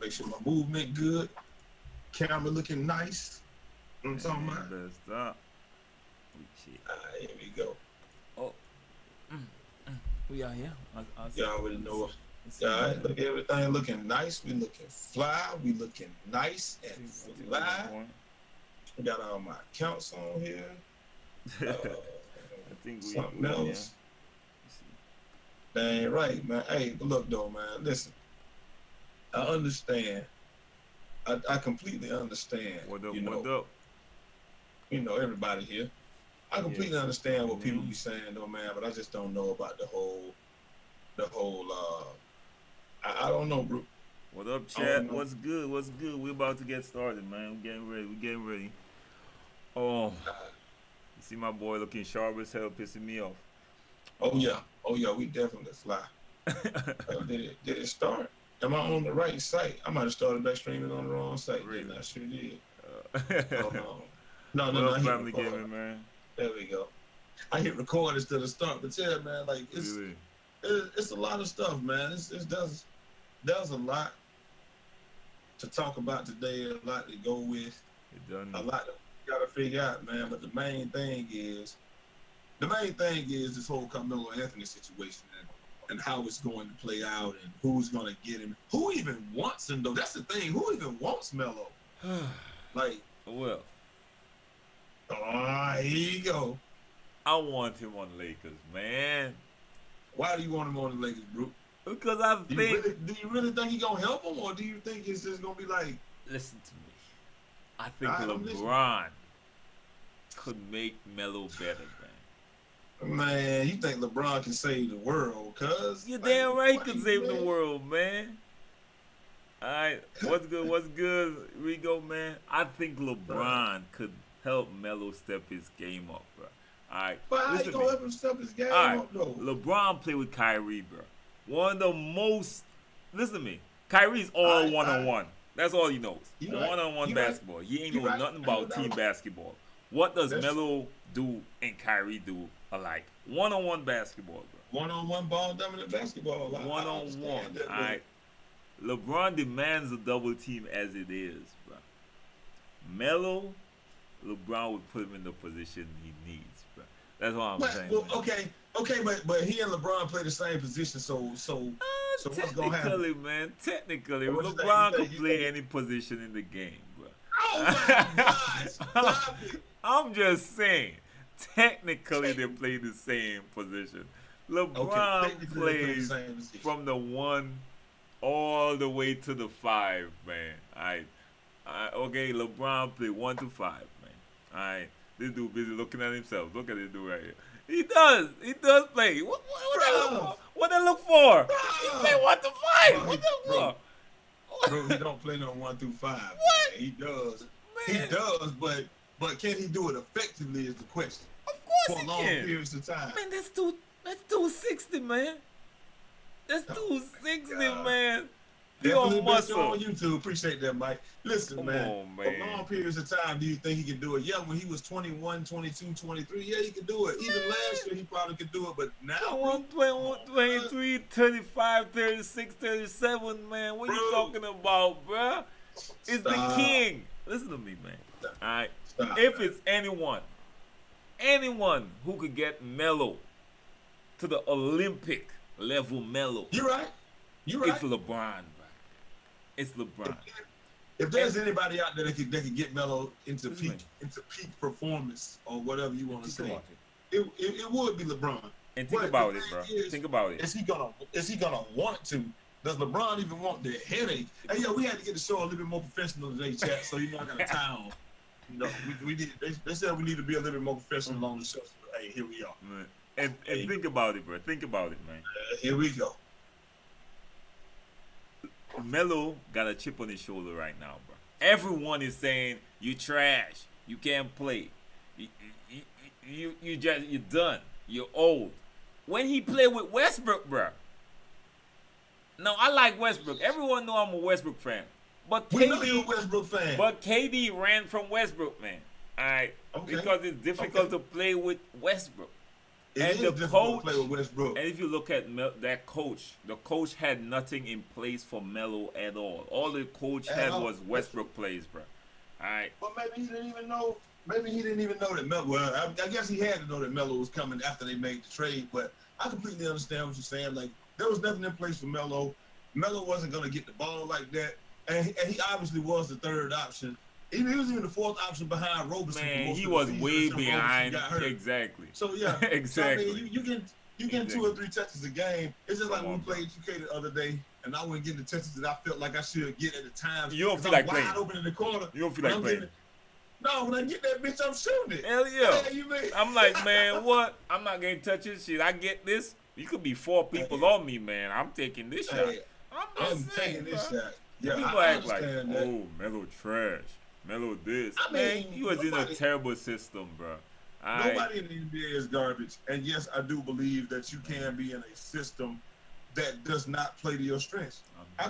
Make sure my movement good. Camera looking nice. You know what I'm talking about? Best stop. Oh, shit. Here we go. Oh. We are here. Y'all already know. Alright, look, everything looking nice. We looking fly. We looking nice and fly. I got all my accounts on here. I think something else. That ain't right, man. Hey, but look though, man. Listen, I understand. I completely understand. What up? You know, everybody here. I completely understand what people be saying though, man. But I just don't know about the whole. I don't know, bro. What up, chat? What's good? What's good? We're about to get started, man. We're getting ready. We're getting ready. Oh, you see my boy looking sharp as hell, pissing me off. Oh yeah. We definitely fly. Did it start? Am I on the right site? I might have started back streaming on the wrong site. Really? I sure did. No. Family gaming, man. There we go. I hit record instead of start, but yeah, man, like it's a lot of stuff, man. There's a lot to talk about today, a lot to go with, a lot that we gotta figure out, man. But the main thing is this whole Carmelo Anthony situation and how it's going to play out and who's gonna get him. Who even wants him though? That's the thing. Who even wants Melo? Like, well, here you go. I want him on Lakers, man. Why do you want him on the Lakers, bro? Because I think. Do you really think he's gonna help him, or do you think it's just gonna be like? Listen to me. I think LeBron could make Melo better, man. Man, you think LeBron can save the world? Cause you're damn right he can save the world, man. All right, what's good? What's good, Rigo, man? I think LeBron could help Melo step his game up, bro. All right, but how you gonna help him step his game up, though? LeBron played with Kyrie, bro. One of the most. Listen to me. Kyrie's all one-on-one. That's all he knows. One-on-one basketball. He ain't know nothing about team basketball. What does Melo do and Kyrie do alike? One-on-one basketball, bro. One-on-one ball dominant basketball. One-on-one. All right. LeBron demands a double team as it is, bro. Melo, LeBron would put him in the position he needs, bro. That's what I'm saying. Well, okay, but he and LeBron play the same position, so what's gonna happen? Technically, man, LeBron can play any position in the game, bro. Oh my gosh! Stop it. I'm just saying, technically they play the same position. LeBron plays from the 1 all the way to the 5, man. Okay, LeBron play 1 to 5, man. Alright, this dude busy looking at himself. Look at this dude right here. He does play. What that look for? He play 1 to 5. What that for? Bro, he don't play no 1 through 5. What? Man. He does. Man. He does, but can he do it effectively is the question. Of course for long periods of time. Man, that's 260, man. That's 260, man. Definitely best on YouTube. Appreciate that, Mike. Listen, Come man. on, man. For long periods of time, do you think he can do it? Yeah, when he was 21, 22, 23, yeah, he could do it. Even last year, he probably could do it, but now... 23, 35, 36, 37, man. What are you talking about, bro? It's the king. Listen to me, man. All right? If it's anyone who could get Melo to the Olympic level Melo. You're right. It's LeBron, bro. It's LeBron. If there's anybody out there that could get Melo into peak performance or whatever you want to say, it would be LeBron. And think about it, bro. Think about it. Is he gonna want to? Does LeBron even want the headache? Hey, yo, we had to get the show a little bit more professional today, chat. So I got a time. We need. They said we need to be a little bit more professional on the show. So, hey, here we are. Man. And think about it, bro. Think about it, man. Here we go. Melo got a chip on his shoulder right now, bro. Everyone is saying you trash, you can't play, you're done, you're old. When he played with Westbrook, bro. Now I like Westbrook. Everyone know I'm a Westbrook fan, but KD ran from Westbrook, man. All right, because it's difficult to play with Westbrook. And the coach, to play with Westbrook. And if you look at that coach, the coach had nothing in place for Melo at all. All the coach had was Westbrook plays, bro. All right. But maybe he didn't even know. Maybe he didn't even know that Melo. Well, I guess he had to know that Melo was coming after they made the trade. But I completely understand what you're saying. Like, there was nothing in place for Melo. Melo wasn't going to get the ball like that, and he obviously was the third option. He was even the fourth option behind Roberson. Man, he was way behind. Exactly. So yeah, exactly. So, I mean, you get 2 or 3 touches a game. It's just like when we played 2K the other day, and I wasn't getting the touches that I felt like I should get at the time. You don't feel like playing. Wide open in the corner. You don't feel like playing. No, when I get that bitch, I'm shooting it. Hell yeah. I'm like, man, what? I'm not getting touches. Shit, I get this. You could be 4 people on me, man. I'm taking this shot. I'm taking this shot. Yeah, people act like, oh, Melo trash. Melo this. I mean, he was in a terrible system, bro. Nobody in the NBA is garbage. And yes, I do believe that you can be in a system that does not play to your strengths. I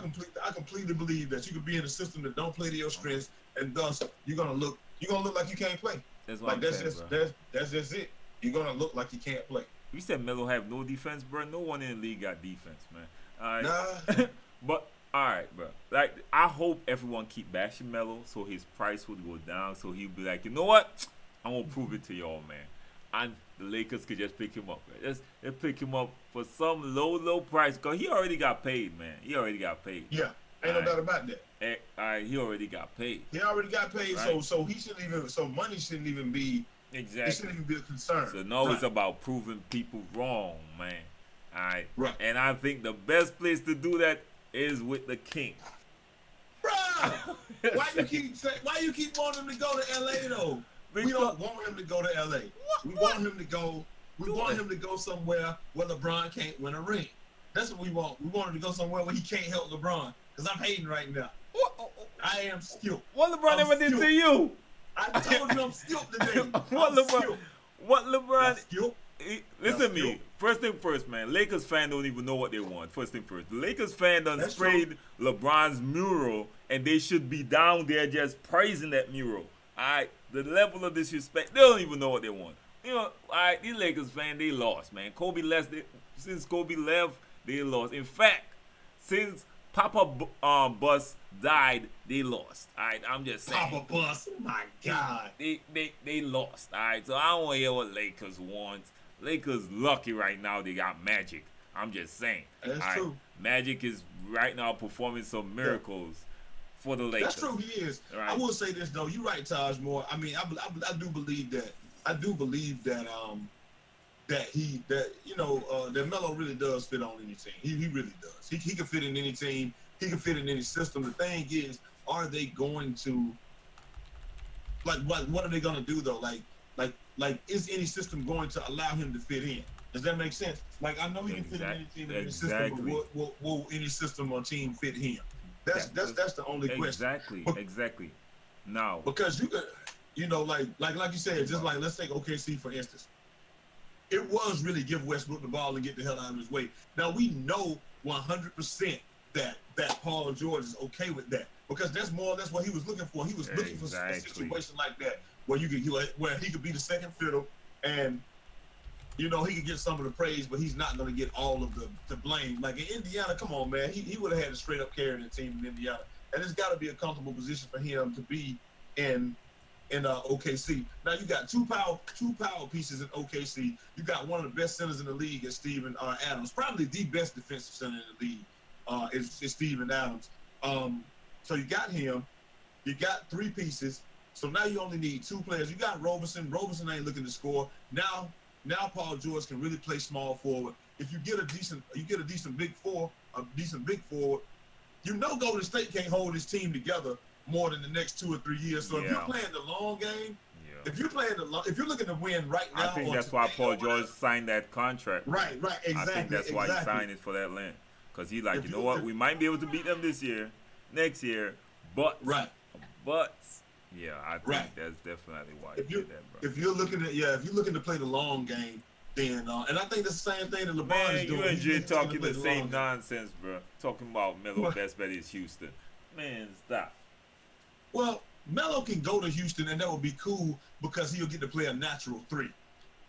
completely believe that you could be in a system that don't play to your strengths, and thus you're gonna look like you can't play. That's what I'm saying, bro. That's just it. You're gonna look like you can't play. You said Melo have no defense, bro. No one in the league got defense, man. All right. Nah. But all right, bro. Like, I hope everyone keep bashing Melo so his price would go down. So he'd be like, you know what? I'm gonna prove it to y'all, man. And the Lakers could just pick him up, man. Just pick him up for some low price, cause he already got paid, man. He already got paid. Yeah, ain't no doubt about that. All right, he already got paid. He already got paid, right. So he shouldn't even. So money shouldn't even be. Exactly. It shouldn't even be a concern. So no, it's about proving people wrong, man. All right. Right. And I think the best place to do that is with the King. Bro, why you keep wanting him to go to LA though? Because we don't want him to go to LA. We want him to go. We want him to go somewhere where LeBron can't win a ring. That's what we want. We want him to go somewhere where he can't help LeBron. Because I'm hating right now. I am skilled. What LeBron ever did to you? I told you I'm skilled today. What LeBron? Skilled. Listen to me. First thing first, man. Lakers fan don't even know what they want. First thing first. The Lakers fan done sprayed LeBron's mural, and they should be down there just praising that mural. All right, the level of disrespect, they don't even know what they want. You know, all right, these Lakers fans, they lost, man. Since Kobe left, they lost. In fact, since Papa Bus died, they lost. All right, I'm just saying. Papa Bus, oh my God. They lost. All right, so I don't want to hear what Lakers want. Lakers lucky right now they got Magic. I'm just saying. That's true. Magic is right now performing some miracles for the Lakers. That's true, he is. Right. I will say this though. You're right, Taj Moore. I mean, I do believe that. I do believe that that Melo really does fit on any team. He really does. He can fit in any team. He can fit in any system. The thing is, are they going to what are they gonna do though? Like is any system going to allow him to fit in? Does that make sense? Like, I know he can fit in any team, any system, but will any system or team fit him? That's the only question. Exactly. No. Because you could, like you said, just like let's take OKC for instance. It was really give Westbrook the ball and get the hell out of his way. Now we know 100% that Paul George is okay with that because that's more or less what he was looking for. He was looking for a situation like that where where he could be the second fiddle and he could get some of the praise, but he's not going to get all of the blame. Like in Indiana, come on, man, he would have had a straight up carrying the team in Indiana, and it's got to be a comfortable position for him to be in OKC. Now you got two power pieces in OKC. You got one of the best centers in the league, is Steven Adams, probably the best defensive center in the league. Is Steven Adams. So you got him. You got 3 pieces. So now you only need 2 players. You got Roberson. Roberson ain't looking to score. Now Paul George can really play small forward. If you get a decent big forward, Golden State can't hold his team together more than the next 2 or 3 years. So if you're playing the long game, if you're looking to win right now, I think that's why Paul George signed that contract. Right, exactly. I think that's why he signed it for that land, because he's like, we might be able to beat them this year, next year, but yeah, I think that's definitely why he did that, bro. If you're looking to play the long game, then and I think that's the same thing that LeBron is doing. Man, you and Jay talking the same nonsense, bro. Talking about Melo best bet is Houston. Man, stop. Well, Melo can go to Houston, and that would be cool because he'll get to play a natural 3.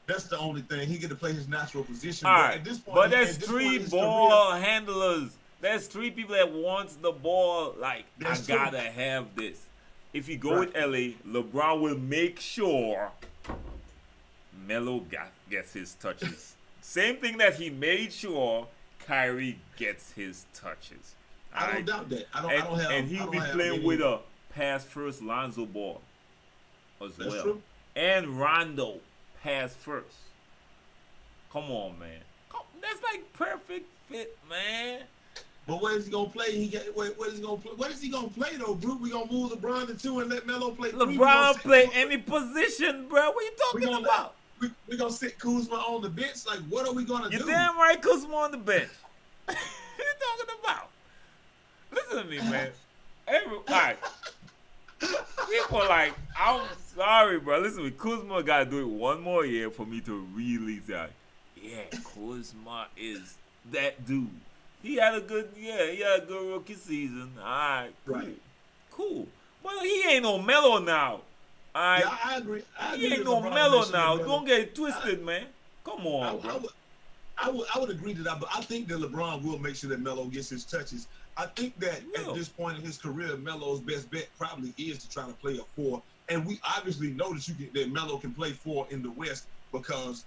That's the only thing. He get to play his natural position. All But right, at this point, but there's three ball handlers. There's three people that wants the ball. Like, I gotta have this. If you go with LA, LeBron will make sure Melo gets his touches. Same thing that he made sure Kyrie gets his touches. I don't doubt that. I don't have. And he'll be playing with a pass first Lonzo Ball as well. True. And Rondo pass first. Come on, man. That's like perfect fit, man. But where is he gonna play? What is he gonna play? What is he gonna play though, bro? We gonna move LeBron to 2 and let Melo play 3. LeBron play any position, bro. What are you talking about? We gonna sit Kuzma on the bench? Like, what are we gonna do? You're damn right, Kuzma on the bench. What are you talking about? Listen to me, man. Alright. People like, I'm sorry, bro. Listen to me. Kuzma gotta do it one more year for me to really say, yeah, Kuzma is that dude. He had a good rookie season. All right, cool. Right. Cool. Well, he ain't no Melo now. All right. Yeah, I agree. He ain't no Melo now. Don't get it twisted, man. Come on, bro. I would agree to that, but I think that LeBron will make sure that Melo gets his touches. I think that at this point in his career, Melo's best bet probably is to try to play a 4. And we obviously know that Melo can play 4 in the West because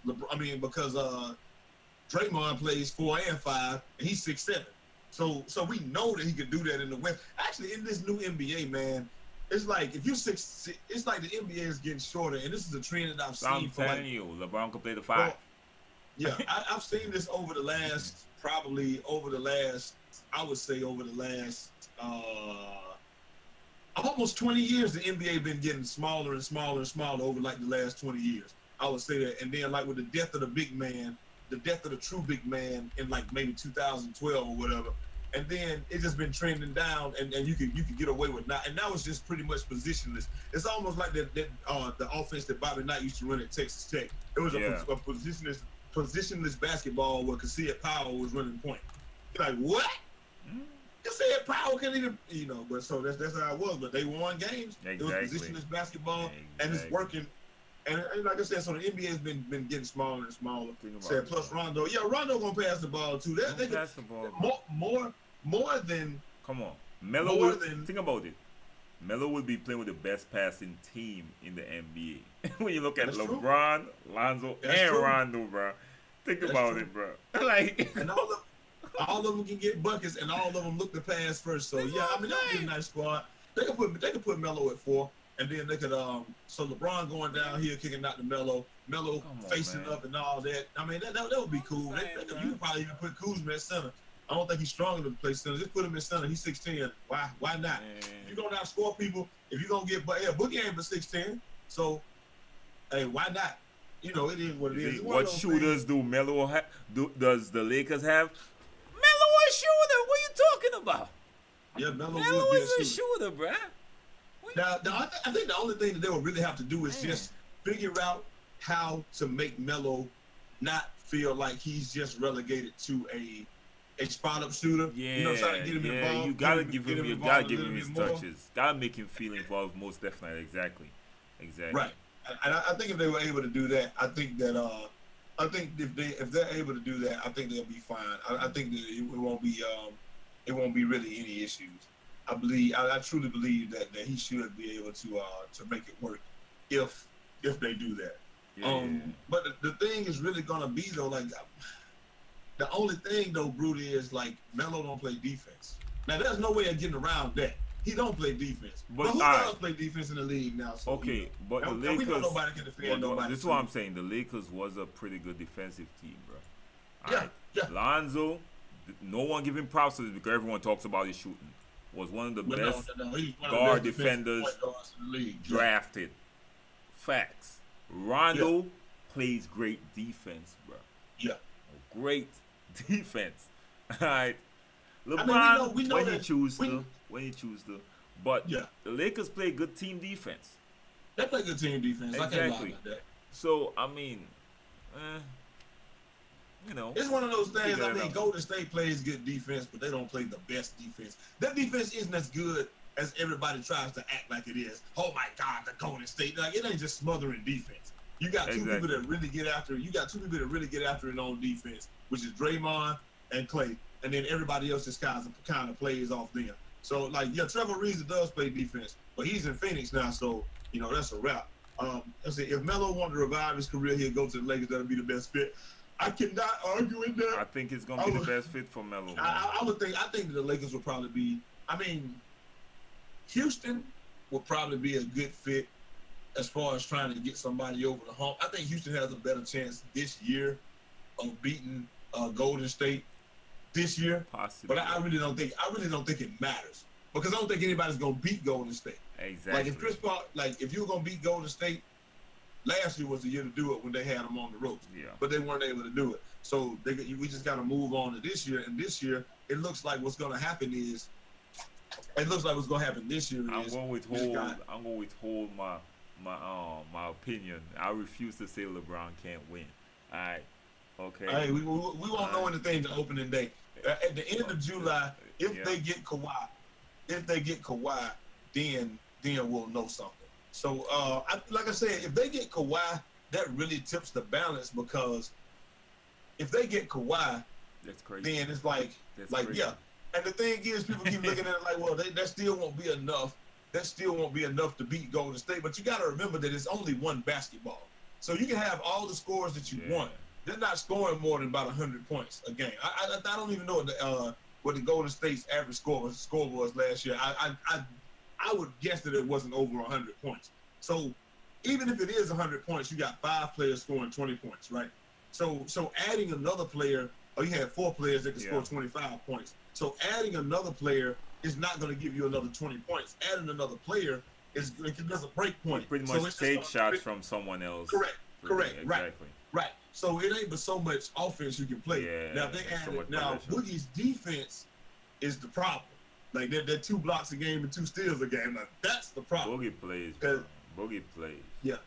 Draymond plays 4 and 5, and he's 6'7". So we know that he could do that in the West. Actually, in this new NBA, man, it's like if you're 6'6", it's like the NBA is getting shorter, and this is a trend that I've seen. I'm telling you, LeBron can play the 5. Well, yeah, I've seen this over the last, I would say over the last almost 20 years. The NBA been getting smaller and smaller and smaller over like the last 20 years. I would say that, and then like with the death of the big man. The death of the true big man in like maybe 2012 or whatever, and then it just been trending down, and you could get away with now, and now it's just pretty much positionless. It's almost like the offense that Bobby Knight used to run at Texas Tech. It was a positionless basketball where Cassius Powell was running point. You're like, what? Cassius Powell can't even, but so that's how it was. But they won games. Exactly. It was positionless basketball, and it's working. And like I said, so the NBA has been getting smaller and smaller. Plus Rondo, Rondo gonna pass the ball too. They pass the ball more than. Come on, Melo. Think about it. Melo would be playing with the best passing team in the NBA. When you look at LeBron, Lonzo, and Rondo, bro. Think about it, bro. Like, and all of them can get buckets, and all of them look to pass first. So that'd be a nice squad. They could put Melo at 4. And then they could, so LeBron going down here, kicking out to Melo facing up and all that. I mean, that would be cool. You could probably even put Kuzma at center. I don't think he's strong enough to play center. Just put him in center. He's 6'10". Why not? Man. If you're going to outscore people, if you're going to get, Boogie ain't but 6'10". So, hey, why not? It is what it is. What shooters do Melo does the Lakers have? Melo a shooter. What are you talking about? Yeah, Melo is a shooter, bruh. Now, I think the only thing that they will really have to do is just figure out how to make Melo not feel like he's just relegated to a spot-up shooter. Yeah, trying to get him involved. You gotta give him his touches. Gotta make him feel involved. Most definitely, exactly. Right, and I think if they were able to do that, I think if they're able to do that, I think they'll be fine. I think that it won't be really any issues. I truly believe that he should be able to make it work if they do that. Yeah. But the thing is really gonna be though, like the only thing though, Brute, is like Melo don't play defense. Now there's no way of getting around that. He don't play defense. But who does play defense in the league now? So, but the Lakers. We know nobody can defend nobody. This is what I'm saying. The Lakers was a pretty good defensive team, bro. Yeah. Lonzo, no one give him props to this because everyone talks about his shooting. Was one of the best guard defenders in the league. Drafted. Facts. Rondo plays great defense, bro. Yeah. Great defense. All right. LeBron, we know when he choose to. But the Lakers play good team defense. They play good team defense. Exactly. I can't lie about that. So, I mean, it's one of those things. I mean, Golden State plays good defense, but they don't play the best defense. Their defense isn't as good as everybody tries to act like it is. Oh my God, the Golden State, like it ain't just smothering defense. You got two people that really get after it. You got two people that really get after it on defense, which is Draymond and Klay. And then everybody else just kind of plays off them. So, like, yeah, Trevor Ariza does play defense, but he's in Phoenix now, so, you know, that's a wrap. Let's say if Melo wanted to revive his career, he'll go to the Lakers. That'll be the best fit. I cannot argue with that. I think it's going to be the best fit for Melo. I think that the Lakers will probably be, I mean, Houston will probably be a good fit as far as trying to get somebody over the hump. I think Houston has a better chance this year of beating Golden State this year. Possibly. But I really don't think it matters, because I don't think anybody's gonna beat Golden State. Exactly. Like if Chris Paul, like if you were gonna beat Golden State, last year was the year to do it when they had them on the ropes. Yeah. But they weren't able to do it. So we just got to move on to this year. And this year, it looks like what's gonna happen is. It looks like what's gonna happen this year. I'm gonna withhold my opinion. I refuse to say LeBron can't win. All right. Okay. Hey, we won't know anything to opening day. At the end of July, if they get Kawhi, then we'll know something. So, like I said, if they get Kawhi, that really tips the balance, because if they get Kawhi, that's crazy. Then it's like yeah. And the thing is, people keep looking at it like, well, that still won't be enough. That still won't be enough to beat Golden State. But you got to remember that it's only one basketball. So you can have all the scores that you want. They're not scoring more than about 100 points a game. I don't even know what the Golden State's average score was last year. I would guess that it wasn't over 100 points. So even if it is 100 points, you got 5 players scoring 20 points, right? So adding another player, or you have 4 players that can score 25 points. So adding another player is not going to give you another 20 points. Adding another player is a break point. Pretty much take shots from someone else. Correct. Exactly. Right. So it ain't but so much offense you can play. Yeah, now they added, now Boogie's defense is the problem. Like they're 2 blocks a game and 2 steals a game. Like that's the problem. Boogie plays. Yeah.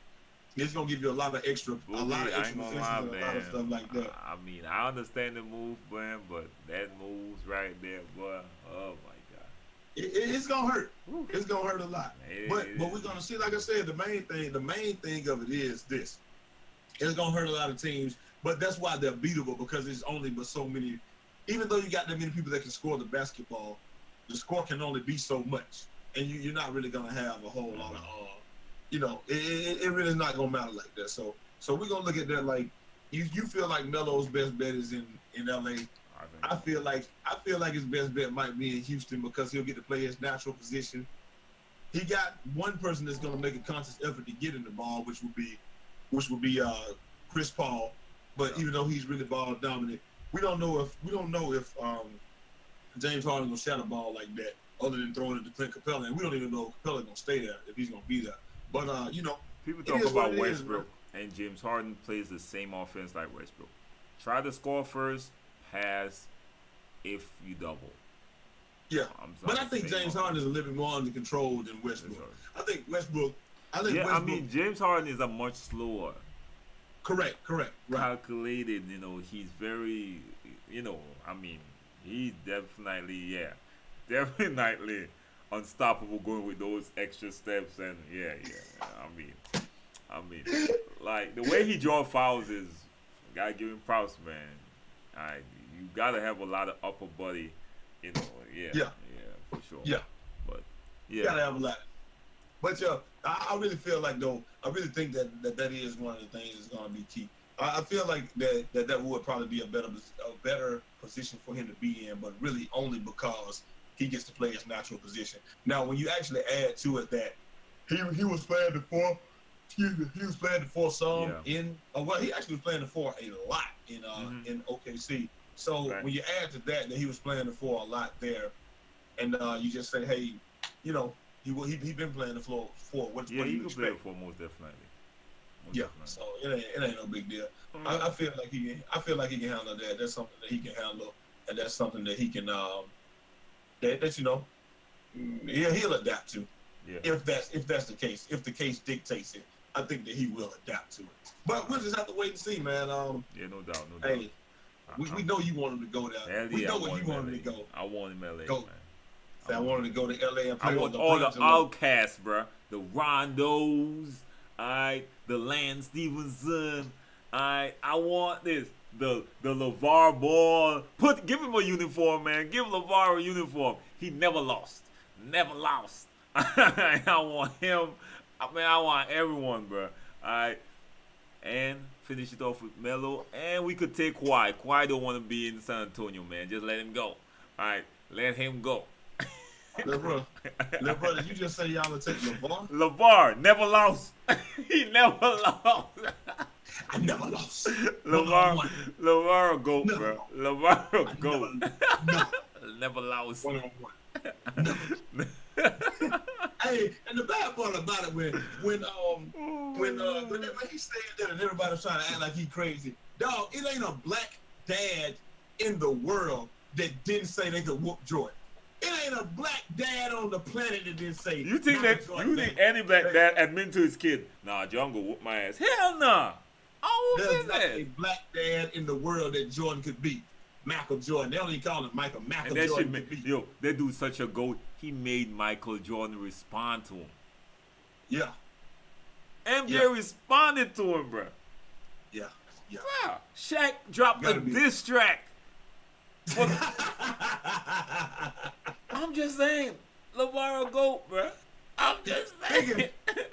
It's gonna give you a lot of extra, a lot of stuff like that. I mean, I understand the move, man, but that move's right there, boy. Oh my God. It's gonna hurt. It's gonna hurt a lot. But we're gonna see. Like I said, the main thing of it is this. It's gonna hurt a lot of teams, but that's why they're beatable, because there's only but so many. Even though you got that many people that can score the basketball, the score can only be so much, and you're not really gonna have a whole lot of. It really is not gonna matter like that. So we're gonna look at that like you feel like Melo's best bet is in LA. I feel like his best bet might be in Houston, because he'll get to play his natural position. He got one person that's gonna make a conscious effort to get in the ball, which would be Chris Paul. But even though he's really ball dominant, we don't know if James Harden will shot a ball like that, other than throwing it to Clint Capella, and we don't even know if Capella's gonna stay there, if he's gonna be there. But people talk about Westbrook, and James Harden plays the same offense like Westbrook. Try to score first, pass if you double. Yeah, but I think James Harden is a little bit more under control than Westbrook. I think Westbrook. I mean, James Harden is a much slower. Correct. Right. Calculated, he's very, I mean, he's definitely unstoppable going with those extra steps, and I mean, like the way he draws fouls is, gotta give him props, man. You gotta have a lot of upper body, for sure. Yeah, but you gotta have a lot. But I really feel like I really think that is one of the things that's gonna be key. I feel like that would probably be a better position for him to be in, but really only because he gets to play his natural position. Now, when you actually add to it that he was playing the 4, he was playing the 4 some in. He actually was playing the 4 a lot in OKC. So when you add to that he was playing the 4 a lot there, and you just say, hey, he been playing the 4. What do you can play the 4 most definitely. So it ain't no big deal. I feel like he can handle that. That's something that he can handle, and that's something that he can he'll adapt to. Yeah. If that's the case, if the case dictates it, I think that he will adapt to it. But we'll just have to wait and see, man. No doubt. Hey, we know you want him to go there. We know where you want him to go. I want him LA, man. I want him to go to LA and play all the outcasts, bro. The Rondos, Alright, the Lance Stevenson. I want this. The LeVar Ball. Give him a uniform, man. Give LeVar a uniform. He never lost. Never lost. I want him. I want everyone, bro. Alright. And finish it off with Melo. And we could take Kawhi. Kawhi don't want to be in San Antonio, man. Just let him go. Alright. Let him go. LeBron, did you just say y'all would take LeVar? LeVar never lost. He never lost. I never lost. LeVar a goat, no. bro. LeVar a goat. Never lost. 1-on-1. Hey, and the bad part about it when he stayed there and everybody's trying to act like he crazy, dog, it ain't a black dad in the world that didn't say they could whoop Jordan. It ain't a black dad on the planet that didn't say. You think any black dad admit to his kid, nah, John go whoop my ass? Hell nah. There's not a black dad in the world that Jordan could beat. Michael Jordan. They don't even call him Michael. Michael Jordan could beat. Yo, that dude's such a goat. He made Michael Jordan respond to him. Yeah. MJ responded to him, bro. Yeah. Yeah. Bro, Shaq dropped a diss track. I'm just saying, LeVar a goat, bro. I'm just saying.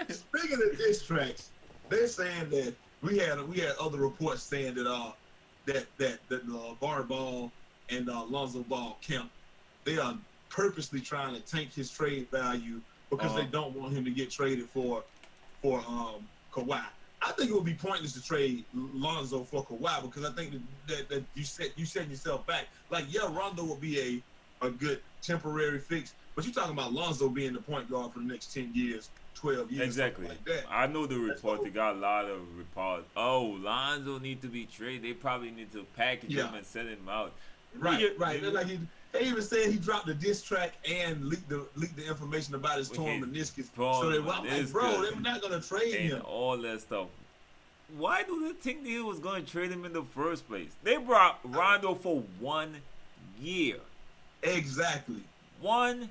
Speaking of diss tracks, they're saying that we had other reports saying that LeVar Ball and Lonzo Ball camp, they are purposely trying to tank his trade value because they don't want him to get traded for Kawhi. I think it would be pointless to trade Lonzo for Kawhi because I think that you set yourself back. Like, yeah, Rondo will be a good temporary fix, but you're talking about Lonzo being the point guard for the next 10 years, 12 years, exactly. Like that. I know the report. They got a lot of reports. Oh, Lonzo need to be traded. They probably need to package him and send him out. Right. Like they even said he dropped the diss track and leaked the information about his torn meniscus. So they were like, bro, they're not gonna trade him. All that stuff. Why do they think they was gonna trade him in the first place? They brought Rondo for 1 year. Exactly. 1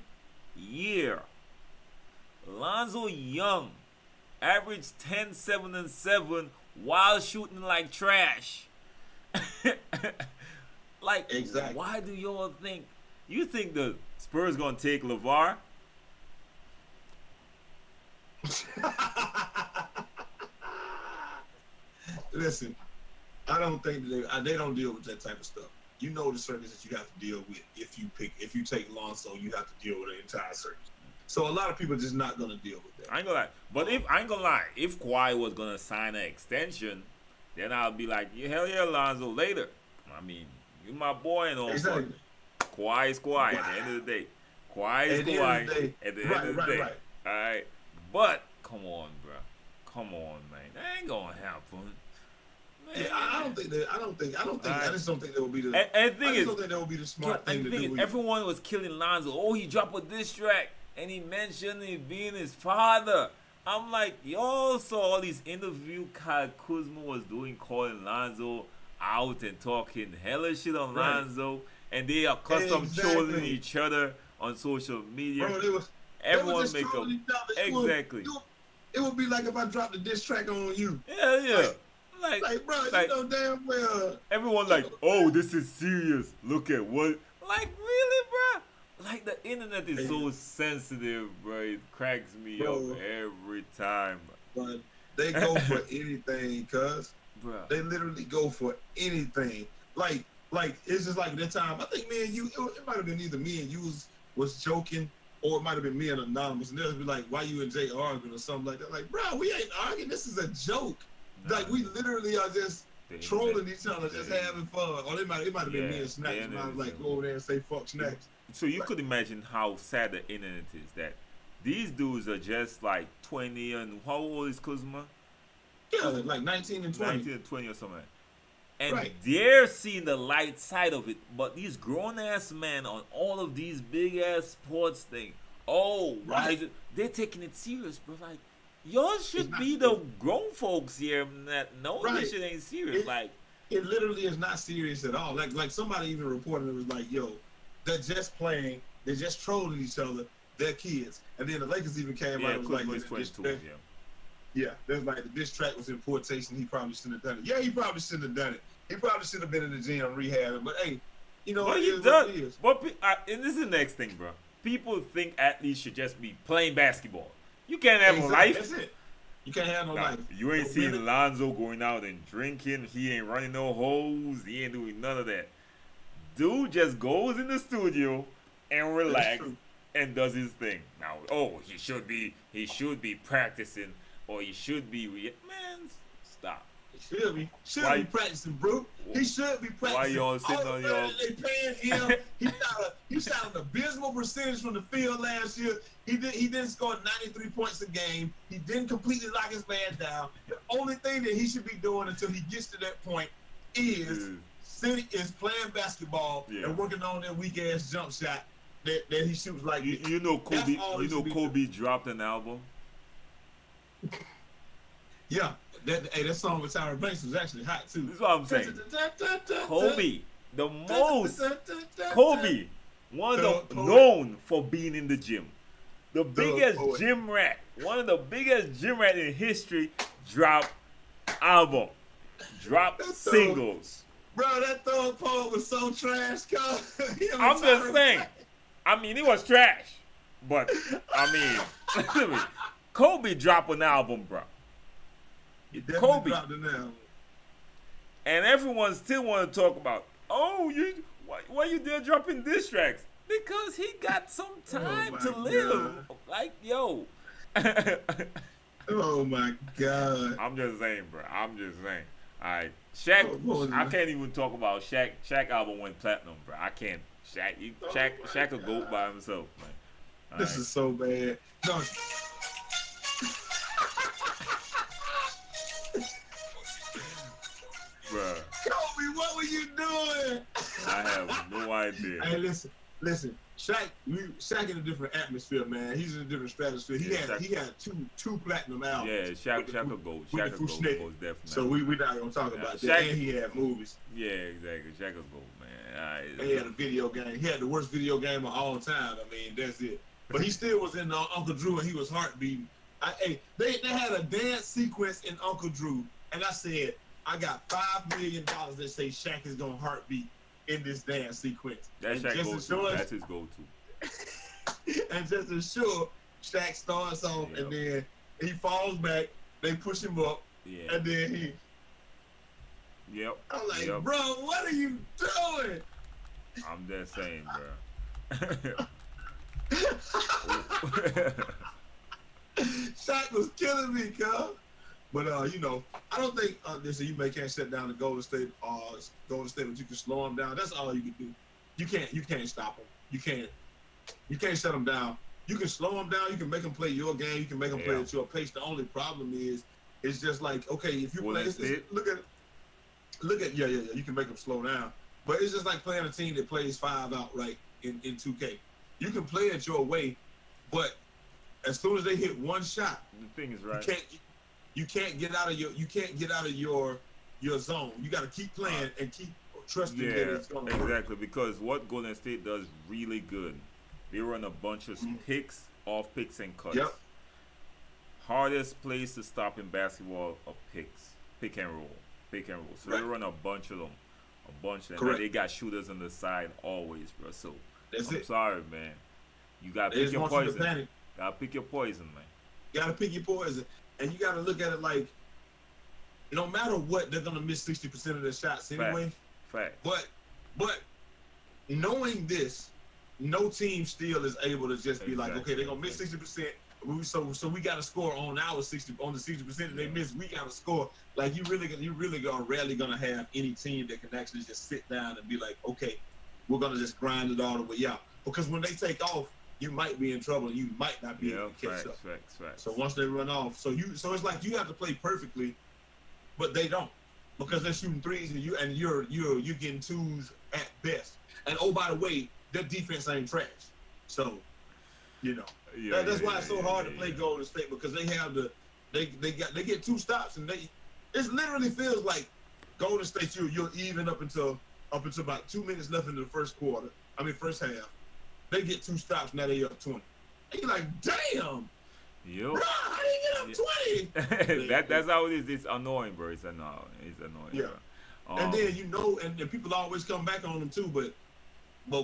year. Lonzo Young averaged 10, 7, and 7 while shooting like trash. Like, exactly. Why do y'all think? You think the Spurs gonna take LeVar? Listen, I don't think that they don't deal with that type of stuff. You know the circus that you have to deal with if you take Lonzo, you have to deal with the entire circus. So a lot of people are just not gonna deal with that. I ain't gonna lie, but if Kawhi was gonna sign an extension, then I'll be like, hell yeah, Lonzo, later. I mean, you my boy and all. Exactly. Kawhi is Kawhi at the end of the day. Kawhi is Kawhi at the end of the day. All right, but come on, bro. Come on, man. That ain't gonna happen. Yeah, I just don't think that would be the. And the thing is, don't think that would be the smart thing to do. Everyone was killing Lonzo. Oh, he dropped a diss track, and he mentioned he being his father. I'm like, y'all saw all these interviews Kyle Kuzma was doing, calling Lonzo out and talking hella shit on Lonzo, and they are custom trolling each other on social media. Bro, everyone make up. Exactly. It would be like if I dropped a diss track on you. Yeah. Like, bro, you know damn well. Everyone like, oh, this is serious. Look at what. Like, really, bro? Like, the internet is so sensitive, bro. It cracks me up every time. But they go for anything, cuz. Bro. They literally go for anything. Like, it's just like that time. I think me and you, it might have been either me and you was joking, or it might have been me and Anonymous. And they'll be like, why you and Jay arguing or something like that. Like, bro, we ain't arguing. This is a joke. Like, we literally are just trolling each other, just having fun. Or it might have been me and Snacks. And I was like, go over there and say fuck Snacks. So you could imagine how sad the internet is, that these dudes are just like 20 and how old is Kuzma? Yeah, like 19 and 20. 19 and 20 or something. And they're seeing the light side of it. But these grown-ass men on all of these big-ass sports things, why is it? They're taking it serious, bro. Like, y'all should be the grown folks here that know this shit ain't serious. It literally is not serious at all. Like somebody even reported, it was like, yo, they're just playing, they're just trolling each other, they're kids. And then the Lakers even came out and was like, Yeah, there's like the diss track was in poor taste, and he probably shouldn't have done it. Yeah, he probably shouldn't have done it. He probably should have been in the gym rehabbing. But hey, you know, but it he is does. what it is. But and this is the next thing, bro. People think athletes should just be playing basketball. You can't have a life. That's it. You can't have no life. You ain't seeing Lonzo going out and drinking. He ain't running no holes. He ain't doing none of that. Dude just goes in the studio and relax and does his thing. Now, he should be practicing, or he should be man, stop. He should be practicing, bro. He should be practicing. Why y'all sitting on y'all? They paying him. He shot an abysmal percentage from the field last year. He didn't score 93 points a game. He didn't completely lock his man down. The only thing that he should be doing until he gets to that point is playing basketball and working on that weak ass jump shot that he shoots like you know Kobe. You know Kobe dropped an album. Yeah, that song with Tyra Banks was actually hot too. This is what I'm saying. Kobe, Kobe, one of the known for being in the gym, the biggest gym rat, one of the biggest gym rat in history, dropped album, dropped singles. Bro, that third part was so trash, cuz. I'm just saying. I mean, it was trash. But, I mean, Kobe dropped an album, bro. Kobe dropped an album. And everyone still want to talk about, why you there dropping diss tracks? Because he got some time to live. God. Like, yo. Oh, my God. I'm just saying, bro. I'm just saying. All right. Shaq, I can't even talk about Shaq. Shaq album went platinum, bro. I can't. Shaq a GOAT by himself, man. This is so bad. No. Bruh. Kobe, what were you doing? I have no idea. Hey, listen. Shaq in a different atmosphere, man. He's in a different stratosphere. He had two platinum albums. Yeah, Shaq a GOAT. Shaq a GOAT, most definitely. So we're not gonna talk about that. And he had movies. Yeah, exactly. Shaq a GOAT, man. And he had a video game. He had the worst video game of all time. I mean, that's it. But he still was in Uncle Drew, and he was heartbeating. They had a dance sequence in Uncle Drew, and I said, I got $5 million that say Shaq is gonna heartbeat in this dance sequence. That's Shaq go-to. That's his go-to. And just as sure, Shaq starts off and then he falls back. They push him up, and then he. Yep. I'm like, bro, what are you doing? I'm just saying, bro. Shaq was killing me, cuz. But you know, I don't think listen, you can't shut down the Golden State, but you can slow them down. That's all you can do. You can't stop them. You can't shut them down. You can slow them down. You can make them play your game. You can make them play at your pace. The only problem is, it's just like, okay, if you play, look at you can make them slow down. But it's just like playing a team that plays 5 out right in 2K. You can play it your way, but as soon as they hit one shot, the thing is right. You can't get out of your zone. You got to keep playing and keep trusting that it's going to work. Exactly, because what Golden State does really good, they run a bunch of picks, off picks, and cuts. Yep. Hardest place to stop in basketball are picks, pick and roll. So they run a bunch of them. Correct. They got shooters on the side always, bro. So I'm sorry, man. You got to pick your poison. Got to pick your poison, man. You got to pick your poison. And you got to look at it like, no matter what, they're going to miss 60% of their shots anyway. Fact. But knowing this, no team still is able to just be like, okay, they're going to miss 60%. So we got to score on the 60% that they miss. We got to score. Like you really are rarely going to have any team that can actually just sit down and be like, okay, we're going to just grind it all the way out. Because when they take off, you might be in trouble and you might not be able to catch up. So once they run off, so it's like you have to play perfectly, but they don't, because they're shooting threes and you're getting twos at best. And oh, by the way, their defense ain't trash. So, you know, that's why it's so hard to play Golden State, because they have they get 2 stops and it literally feels like Golden State you're even up until about 2 minutes left in the first half. They get 2 stops, now they up 20. And you're like, damn. Yo. Bro, I didn't get up 20. That's how it is. It's annoying, bro. It's annoying. Yeah. Bro. And then and people always come back on them too, but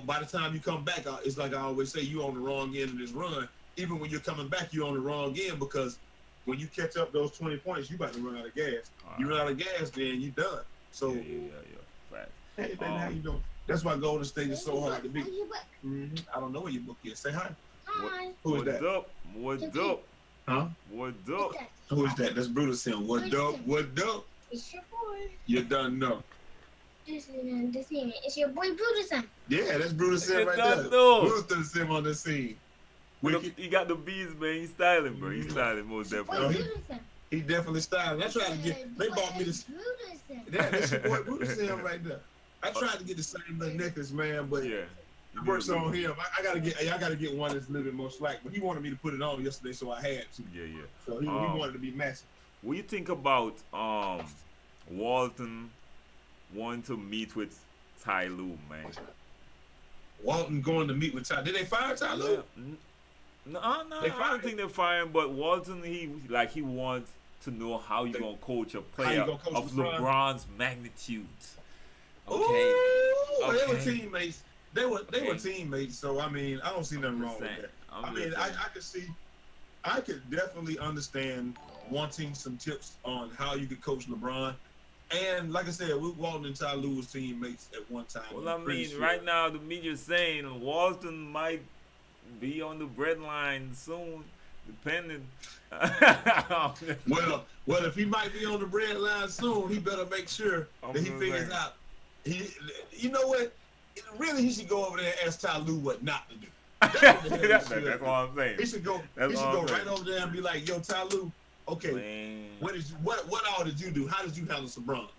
by the time you come back, it's like I always say, you on the wrong end of this run. Even when you're coming back, you're on the wrong end, because when you catch up those 20 points, you about to run out of gas. You run out of gas, then you done. So Fact. Hey, baby, how you doing? That's why Golden State is so hard to beat. I don't know where your book is. Say hi. Hi. Who is that? What's up? Huh? What's up? Who is that? That's Brutalsim. What up? What up? It's your boy. You done know. It's your boy Brutalsim. Yeah, that's Brutalsim right there. Brutalsim on the scene. He got the bees, man. He's styling, bro. He's styling most definitely. He definitely styling. I tried to get. They bought me this. Yeah, that's your boy Brutalsim right there. I tried to get the same little necklace, man, but yeah, it works on him. I gotta get one that's a little bit more slack. But he wanted me to put it on yesterday, so I had to. Yeah. So he wanted to be massive. What do you think about Walton wanting to meet with Ty Lue, man? Walton going to meet with Ty. Did they fire Ty Lue? No, I don't think they're firing. But Walton, he wants to know how you gonna coach a player of LeBron's magnitude. Okay. Ooh, they were teammates. They were teammates. So I mean, I don't see nothing wrong with that. I could definitely understand wanting some tips on how you could coach LeBron. And like I said, Walton and Ty Lue was teammates at one time. Well, I mean, right now the media's saying Walton might be on the breadline soon, depending. well, if he might be on the breadline soon, he better make sure that he figures out. You know what? Really, he should go over there and ask Ty Lue what not to do. That's all I'm saying. He should go right over there and be like, "Yo, Ty Lue, okay, man. what all did you do? How did you handle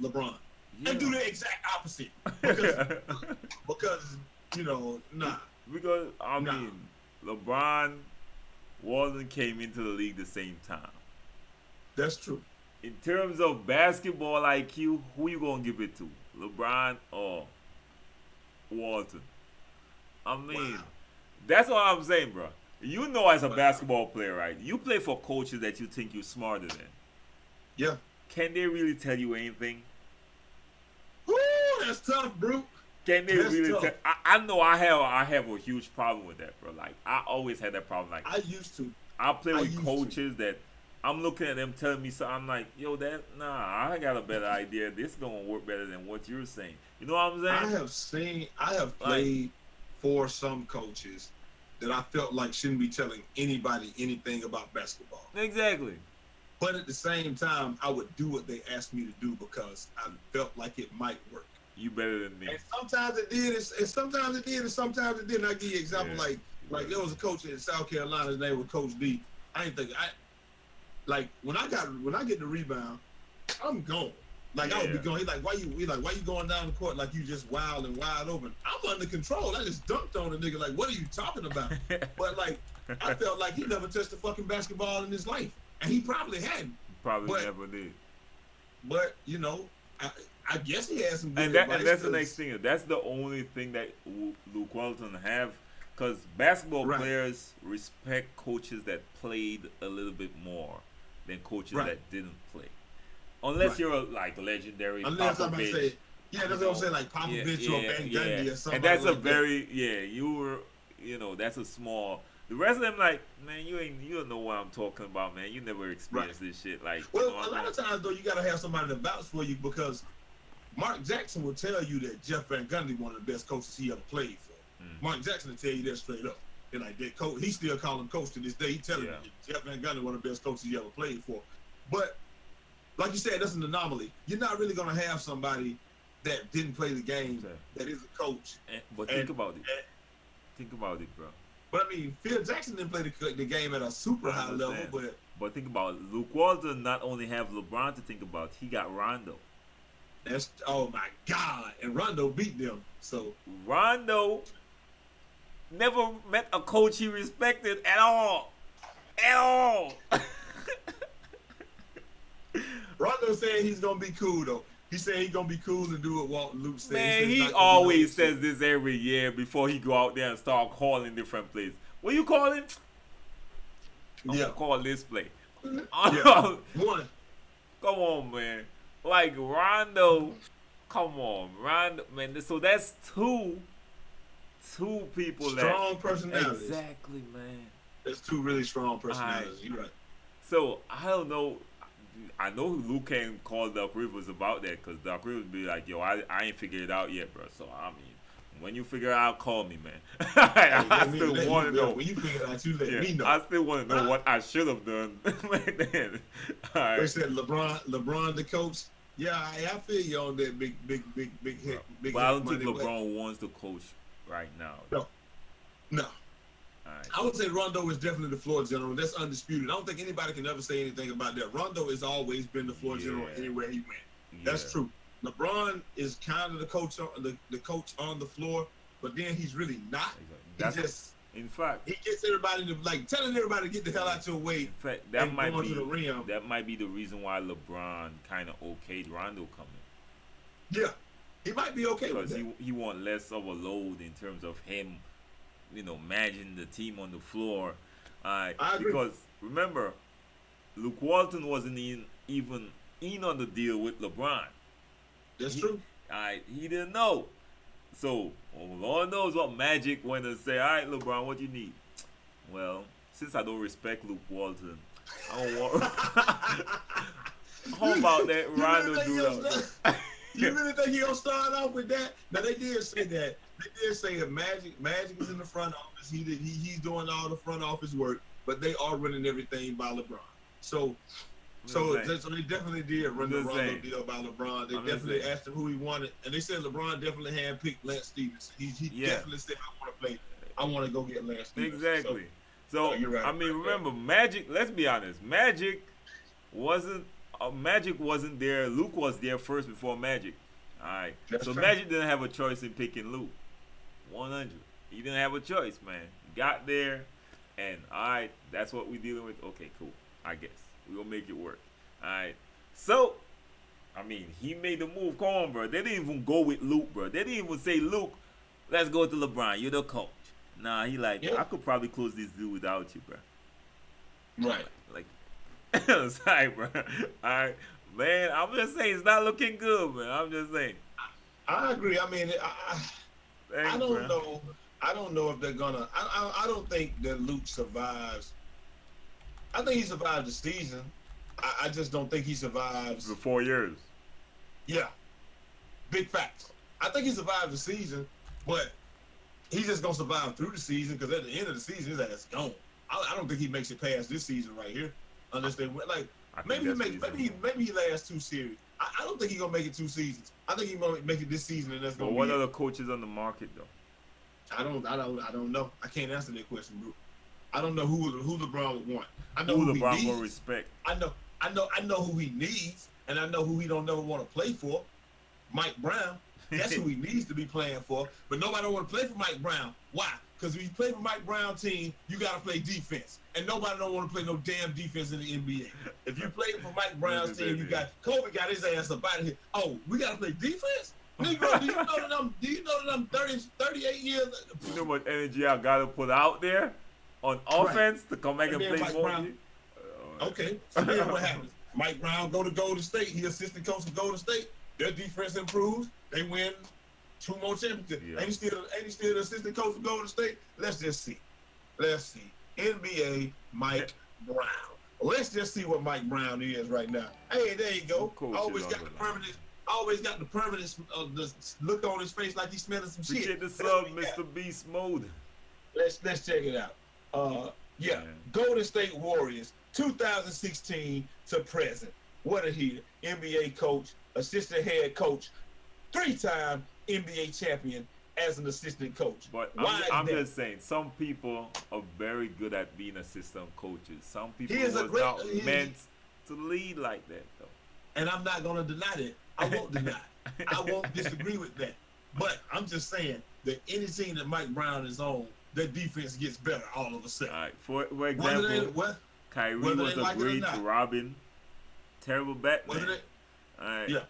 LeBron? Yeah. And do the exact opposite because nah. Because I mean, LeBron, Walton came into the league the same time. That's true. In terms of basketball IQ, who you gonna give it to? LeBron or Walton? I mean, that's all I'm saying, bro. You know, as a basketball player, right? You play for coaches that you think you're smarter than. Yeah. Can they really tell you anything? Ooh, that's tough, bro. Can they really tell? I know I have a huge problem with that, bro. Like, I always had that problem. Like, I used to. I play with coaches that I'm looking at them telling me something. I'm like, yo, I got a better idea. This is gonna work better than what you're saying. You know what I'm saying? I have played for some coaches that I felt like shouldn't be telling anybody anything about basketball. Exactly. But at the same time, I would do what they asked me to do because I felt like it might work. You better than me. And sometimes it did, and sometimes it did, and sometimes it didn't. I give you an example, like there was a coach in South Carolina, his name was Coach D. When I get the rebound, I'm gone. Like I would be going. He's like, why you going down the court like you just wild and wide open? I'm under control. I just dunked on a nigga. Like, what are you talking about? But like, I felt like he never touched a fucking basketball in his life, and he probably hadn't. Never did. But I guess he has some good advice. And that's the next thing. That's the only thing that Luke Walton have, because basketball players respect coaches that played a little bit more than coaches that didn't play. Unless you're like legendary. Unless I'm gonna say, that's what I'm saying, like Popovich or Van Gundy or something. And that's like that's a small. The rest of them, like, man, you don't know what I'm talking about, man. You never experienced this shit. Like, well, a lot of times though, you gotta have somebody to vouch for you, because Mark Jackson will tell you that Jeff Van Gundy one of the best coaches he ever played for. Mark Jackson will tell you that straight up. And like that coach, he still call him coach to this day. He telling you Jeff Van Gundy one of the best coaches he ever played for. But like you said, that's an anomaly. You're not really gonna have somebody that didn't play the game that is a coach. But think about it. Think about it, bro. But I mean, Phil Jackson didn't play the game at a super high level. But think about it. Luke Walton not only have LeBron to think about, he got Rondo. That's oh my God, and Rondo beat them. So Rondo never met a coach he respected at all. At all. Rondo said he's gonna be cool though. He said he's gonna be cool and do what Walton Luke said. Man, he always says this every year before he go out there and start calling different places. What you calling? I'm gonna call this play. Yeah. One. Come on, man. Like Rondo, come on, Rondo, man. So that's two people strong personalities. Exactly, man. There's two really strong personalities. You're right. So I don't know. I know Luke can call Doc Rivers about that because Doc Rivers be like, "Yo, I ain't figured it out yet, bro." So I mean, when you figure it out, call me, man. I still want to know. When you figure it out, you let me know. I still want to know what I should have done back then. They said LeBron the coach. Yeah, I feel you on that big hit. But I don't think LeBron wants to coach right now. No. I would say Rondo is definitely the floor general. That's undisputed. I don't think anybody can ever say anything about that. Rondo has always been the floor general anywhere he went. That's true. LeBron is kind of the coach on the floor, but then he's really not. In fact, he gets everybody to telling everybody to get the hell out your way. In fact, that might be the reason why LeBron kind of okayed Rondo coming. Yeah, he might be okay with that. Because he want less of a load in terms of him, managing the team on the floor. I agree. Because remember, Luke Walton wasn't even in on the deal with LeBron. That's true. He didn't know. So, Lord knows what Magic went and say, all right, LeBron, what you need? Well, since I don't respect Luke Walton, I don't want... How about that Rondo do that? You really think he'll start off with that? Now, they did say that. They did say that Magic is in the front office. He's doing all the front office work, but they are running everything by LeBron. So they definitely did run the Rondo deal by LeBron. They definitely asked him who he wanted, and they said LeBron definitely handpicked Lance Stevenson. He definitely said, I want to go get Lance Stevenson. Exactly. So right, I mean, remember, Magic, let's be honest, Magic wasn't there. Luke was there first before Magic. All right. So Magic didn't have a choice in picking Luke. 100. He didn't have a choice, man. He got there, and all right, that's what we're dealing with. Okay, cool. I guess we're going to make it work. All right. So, I mean, he made the move. Come on, bro. They didn't even go with Luke, bro. They didn't even say, Luke, let's go to LeBron. You're the coach. Nah, he like, I could probably close this deal without you, bro. Right. Like, sorry, bro. All right. Man, I'm just saying it's not looking good, man. I'm just saying. I agree. I mean, I don't know. I don't know if they're gonna. I don't think that Luke survives. I think he survived the season. I just don't think he survives the 4 years. Yeah, big facts. I think he survived the season, but he's just gonna survive through the season because at the end of the season, his ass is gone. I don't think he makes it past this season right here, unless they maybe he lasts 2 series. I don't think he's gonna make it 2 seasons. I think he's gonna make it this season, and that's gonna. But what other coaches on the market though? I don't know. I can't answer that question, bro. I don't know who LeBron would want. I know who LeBron will respect. I know who he needs, and I know who he don't never want to play for. Mike Brown. That's who he needs to be playing for. But nobody don't want to play for Mike Brown. Why? Because if you play for Mike Brown team, you got to play defense. And nobody don't want to play no damn defense in the NBA. If you play for Mike Brown's team, you got Kobe got his ass up out of here. Oh, we got to play defense? Negro, do you know that I'm 38 years? You know how much energy I got to put out there on offense to come back and play Mike more? Brown, okay, so then what happens? Mike Brown go to Golden State. He assistant coach of Golden State. Their defense improves. They win 2 more championships. Yeah. Ain't he still the assistant coach of Golden State? Let's just see. NBA Mike Brown. Let's just see what Mike Brown is right now. Hey, there you go. Always got the permanent the look on his face like he's smelling some shit. Appreciate the sub, Mr. Beast Mode. Let's check it out. Golden State Warriors, 2016 to present. What a here. NBA coach, assistant head coach, 3-time NBA champion as an assistant coach. But I'm just saying, some people are very good at being assistant coaches. Some people are not meant to lead like that, though. And I'm not going to deny that. I won't deny it. I won't disagree with that. But I'm just saying that any team that Mike Brown is on, their defense gets better all of a sudden. All right. For example, Kyrie was a great Robin, terrible Batman. All right. Yeah.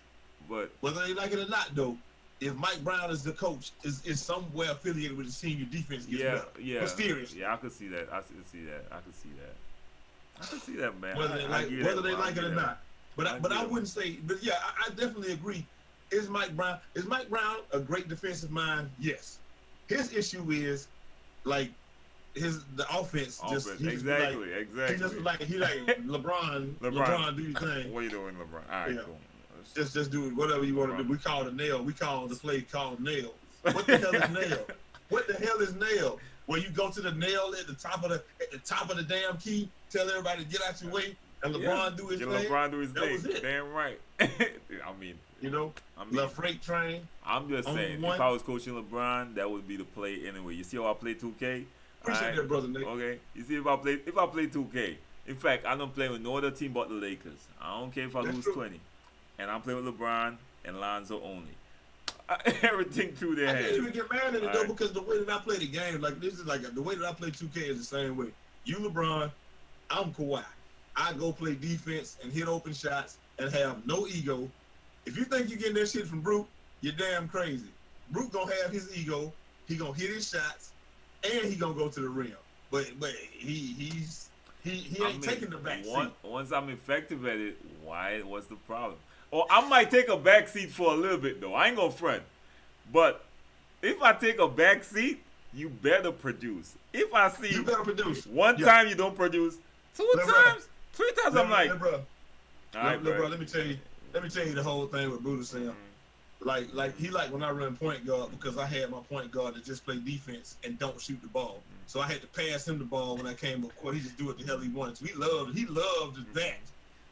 But whether they like it or not, though, if Mike Brown is the coach, is somewhere affiliated with the team, your defense gets better. Yeah. Mysteriously. Yeah, I could see that. I could see that. see that, man. Whether they like it or not. But I wouldn't say. But yeah, I definitely agree. Is Mike Brown a great defensive mind? Yes. His issue is like the offense. Exactly. He just like LeBron. LeBron, do your thing. What are you doing, LeBron? All right, cool. Just do whatever you want to do. We call it a nail. We call the play called nail. What the hell is nail? What the hell is nail? Where you go to the nail at the top of the damn key, tell everybody to get out your way, and LeBron do his thing. LeBron do his thing. Was it. Damn right. I mean, the freight train. I'm just saying, if I was coaching LeBron, that would be the play anyway. You see how I play 2K? Appreciate that, brother Nick. Okay. You see, if I play 2K, in fact, I don't play with no other team but the Lakers. I don't care if I lose 20. And I'm playing with LeBron and Lonzo only. Everything through their hands. I can't even get mad at it though, because the way that I play the game, like this is like the way that I play 2K is the same way. You LeBron, I'm Kawhi. I go play defense and hit open shots and have no ego. If you think you're getting that shit from Brute, you're damn crazy. Brute gonna have his ego. He gonna hit his shots, and he gonna go to the rim. But he ain't taking the back seat. Once I'm effective at it, what's the problem? Or I might take a back seat for a little bit though. I ain't gonna front. But if I take a back seat, you better produce. If I see you better produce. One time you don't produce, two times, three times I'm like, bro. All right, bro. Let me tell you the whole thing with Brutalsim. Like he when I run point guard, because I had my point guard that just play defense and don't shoot the ball. So I had to pass him the ball when I came up court. He just do what the hell he wanted to. He loved that.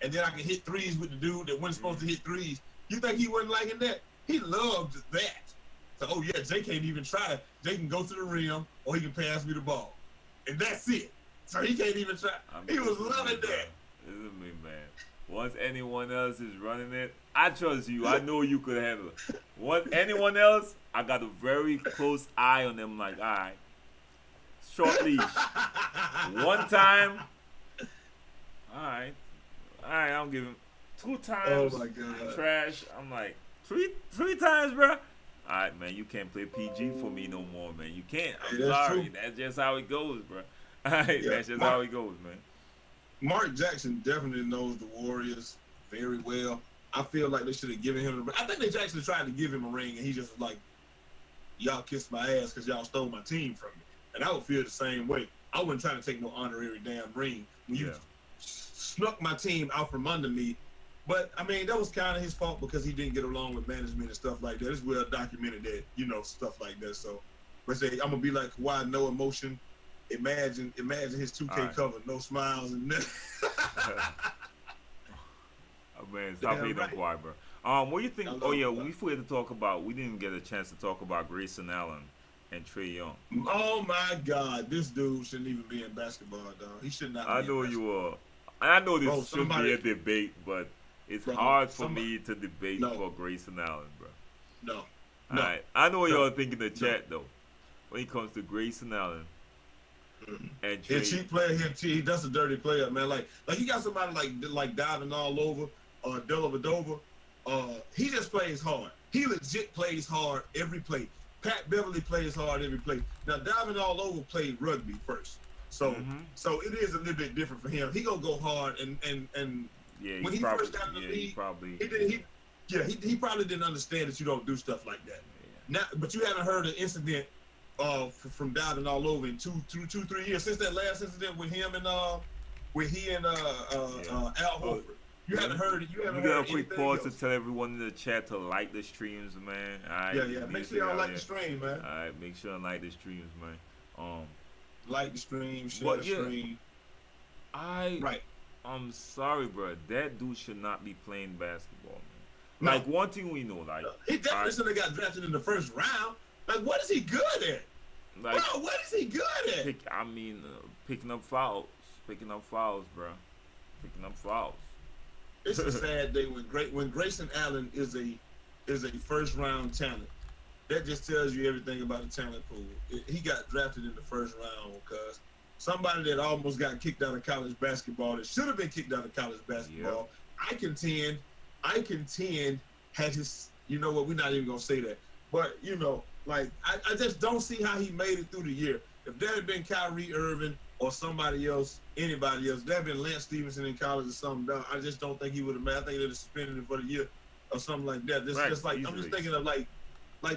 And then I could hit threes with the dude that wasn't supposed to hit threes. You think he wasn't liking that? He loved that. So, oh yeah, Jay can't even try. Jay can go to the rim or he can pass me the ball. And that's it. So he can't even try. He was loving that. This is me, man. Once anyone else is running it, I trust you. I know you could handle it. Once anyone else, I got a very close eye on them. Like, all right, short leash. One time, all right, I'm giving 2 times. Oh my God. Trash. I'm like, three times, bro. All right, man, you can't play PG for me no more, man. You can't. I'm sorry. True. That's just how it goes, bro. All right, that's just how it goes, man. Mark Jackson definitely knows the Warriors very well. I feel like they should have given him the ring. I think they actually tried to give him a ring, and he just was like, y'all kissed my ass because y'all stole my team from me. And I would feel the same way. I wouldn't try to take no honorary damn ring when you snuck my team out from under me. But, I mean, that was kind of his fault because he didn't get along with management and stuff like that. It's well documented that, stuff like that. So, let's say, I'm going to be like Kawhi, no emotion. Imagine his 2K cover, no smiles and nothing. Oh, man, stop being up quiet, bro. What do you think? We forgot to talk about. We didn't get a chance to talk about Grayson Allen and Trae Young. Oh my God, this dude shouldn't even be in basketball, dog. He should not. I know you are. I know this should be a debate, but it's hard for me to debate for Grayson Allen, bro. No. All right, I know what y'all think in the chat though. When it comes to Grayson Allen. And Trae. He cheap player, he does a dirty player, man. Like he got somebody like diving all over, Dellavedova. He just plays hard. He legit plays hard every play. Pat Beverly plays hard every play. Now diving all over played rugby first, so it is a little bit different for him. He gonna go hard and when he first got in the league, he probably didn't understand that you don't do stuff like that. Yeah. Now, but you haven't heard an incident. From diving all over in 3 years since that last incident with him and Al Horford. You haven't heard it. You got a quick pause to tell everyone in the chat to like the streams, man. All right. Yeah. Make sure y'all like the stream, man. All right, make sure and like the streams, man. Like the stream, share the stream. I'm sorry, bro. That dude should not be playing basketball, man. Like one thing we know, like he definitely should have got drafted in the first round. Like, what is he good at? Like, bro, what is he good at? Picking up fouls, bro. Picking up fouls. It's a sad day when Grayson Allen is a first round talent. That just tells you everything about the talent pool. He got drafted in the first round because somebody that almost got kicked out of college basketball, that should have been kicked out of college basketball. Yep. I contend had his. You know what? We're not even gonna say that, but like I just don't see how he made it through the year. If there had been Kyrie Irving or somebody else, anybody else, there been Lance Stevenson in college or something, I just don't think he would have made. I think they'd have suspended him for the year or something like that. This just like easily. I'm just thinking of like I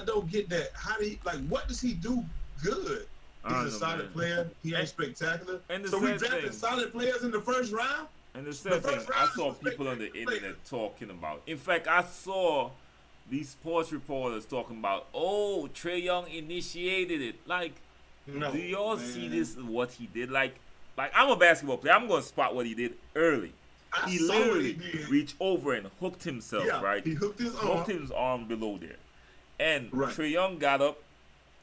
don't get that. How do he what does he do good? He's a solid player. He ain't spectacular. So we drafted solid players in the first round. And the sad thing, I saw people on the internet talking about. In fact, I saw these sports reporters talking about, oh, Trae Young initiated it. Like, no, do y'all see this? What he did? Like I'm a basketball player. I'm gonna spot what he did early. He literally reached over and hooked himself. Right? He hooked his arm below there, and Trae Young got up.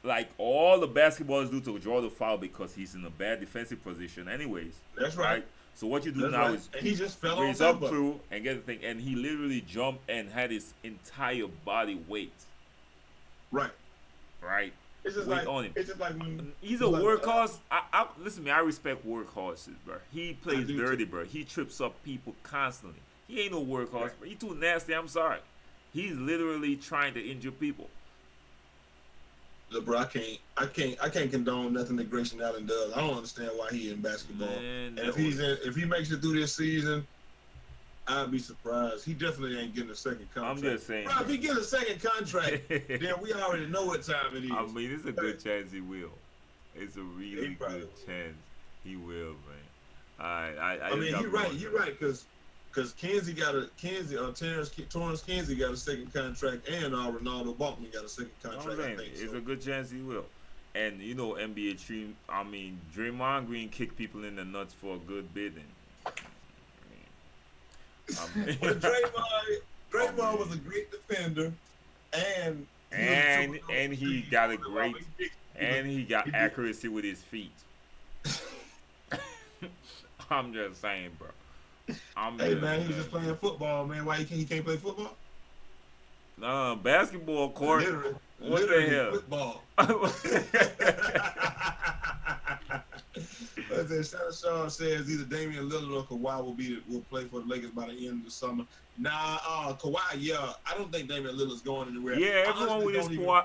Like all the basketballers do to draw the foul because he's in a bad defensive position anyways. That's right. So what you do now is he just fell raise up through and get the thing, and he literally jumped and had his entire body weight. Right. It's just like on him. It's just like when he's a workhorse. Listen to me, I respect workhorses, bro. He plays dirty, bro. He trips up people constantly. He ain't no workhorse, bro. He too nasty. I'm sorry. He's literally trying to injure people. Look, bro, I can't condone nothing that Grayson Allen does. I don't understand why he in basketball. Man, and if he makes it through this season, I'd be surprised. He definitely ain't getting a second contract. I'm just saying. Bro, if he gets a second contract, then we already know what time it is. I mean, it's a good chance he will. It's a really good chance he will, man. I mean, you're right, because Kenzie Torrance Kenzie got a second contract, and Ronaldo Balkman got a second contract. I think it's a good chance he will. And you know, NBA team. I mean, Draymond Green kicked people in the nuts for a good bid. But Draymond was a great defender, and he got a great, and he got accuracy with his feet. I'm just saying, bro. Hey man, he was just playing football, man. Why he can't play football? No, basketball court. Literally the hell? Football. Sean says either Damian Lillard or Kawhi will play for the Lakers by the end of the summer. Nah, Kawhi, yeah. I don't think Damian Lillard's going anywhere. Yeah,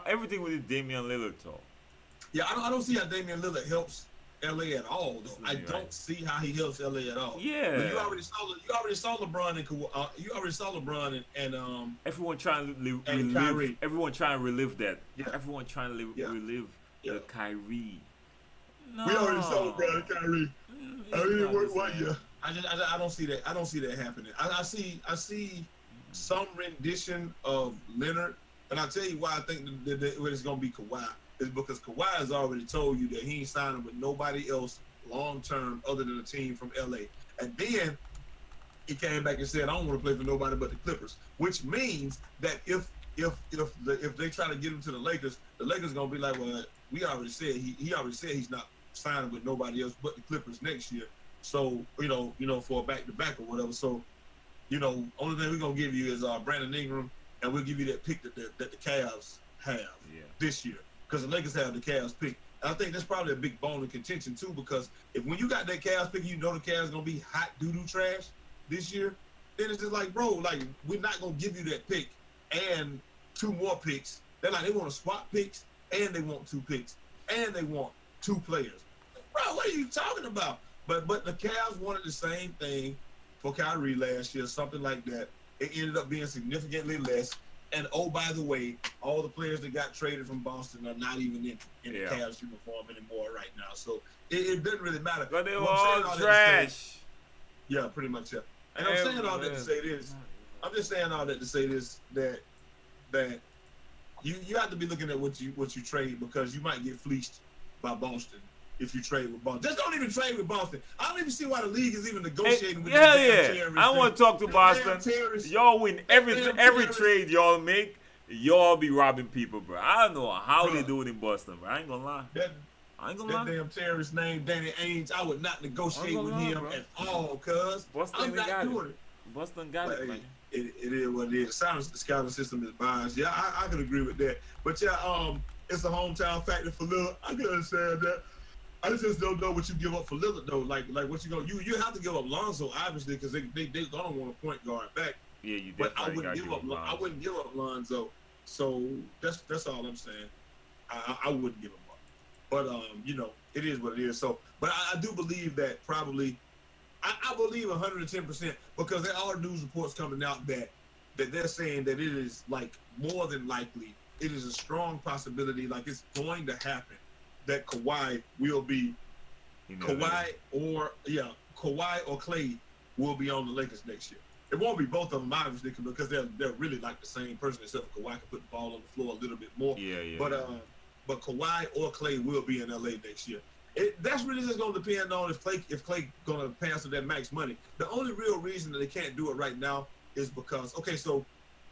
everything with his Damian Lillard talk. Yeah, I don't see how Damian Lillard helps LA at all, though. I don't see how he helps LA at all. Yeah, but you already saw LeBron and everyone trying to relive. Kyrie. Everyone trying to relive that. Yeah. Everyone trying to relive the Kyrie. No. We already saw LeBron and Kyrie. I didn't work 1 year. I don't see that. I don't see that happening. I see some rendition of Leonard, and I'll tell you why I think that it's gonna be Kawhi. Is because Kawhi has already told you that he ain't signing with nobody else long term other than a team from LA. And then he came back and said, I don't want to play for nobody but the Clippers, which means that if they try to get him to the Lakers gonna be like, well, we already said he already said he's not signing with nobody else but the Clippers next year. So, you know, for a back-to-back or whatever. So, only thing we're gonna give you is Brandon Ingram, and we'll give you that pick that the Cavs have this year. Because the Lakers have the Cavs pick. And I think that's probably a big bone of contention too, because if when you got that Cavs pick, you know the Cavs gonna be hot doo-doo trash this year, then it's just like, bro, like we're not gonna give you that pick and 2 more picks. They're like, they want to swap picks, and they want 2 picks, and they want 2 players. Bro, what are you talking about? But the Cavs wanted the same thing for Kyrie last year, something like that. It ended up being significantly less. And oh, by the way, all the players that got traded from Boston are not even in the Cavs uniform anymore right now. So it doesn't really matter. But they were all trash. Yeah, pretty much. Yeah. And I'm saying all that to say this. I'm just saying all that to say this, that you have to be looking at what you trade, because you might get fleeced by Boston if you trade with Boston. Just don't even trade with Boston. I don't even see why the league is even negotiating with these damn terrorists. I want to talk to Boston. Y'all win every trade y'all make. Y'all be robbing people, bro. I don't know how they do it in Boston, bro. I ain't gonna lie. That damn terrorist named Danny Ainge, I would not negotiate with him at all, cuz I'm not doing it. Boston got it, man. It is what it is. The scouting system is biased. Yeah, I can agree with that. But yeah, it's a hometown factor for Lillard. I can understand that. I just don't know what you give up for Lillard though. Like what you gonna you have to give up Lonzo, obviously, because they don't want a point guard back. Yeah, you definitely. But I wouldn't give up Lonzo. So that's all I'm saying. I wouldn't give him up. But It is what it is. So, but I do believe that probably, I believe 110% because there are news reports coming out that they're saying that it is like more than likely, it is a strong possibility, like it's going to happen, that Kawhi will be Kawhi or Klay will be on the Lakers next year. It won't be both of them obviously because they're really like the same person except for Kawhi can put the ball on the floor a little bit more. But Kawhi or Klay will be in LA next year. That's really just going to depend on if Klay going to pass with that max money. The only real reason that they can't do it right now is because, okay, so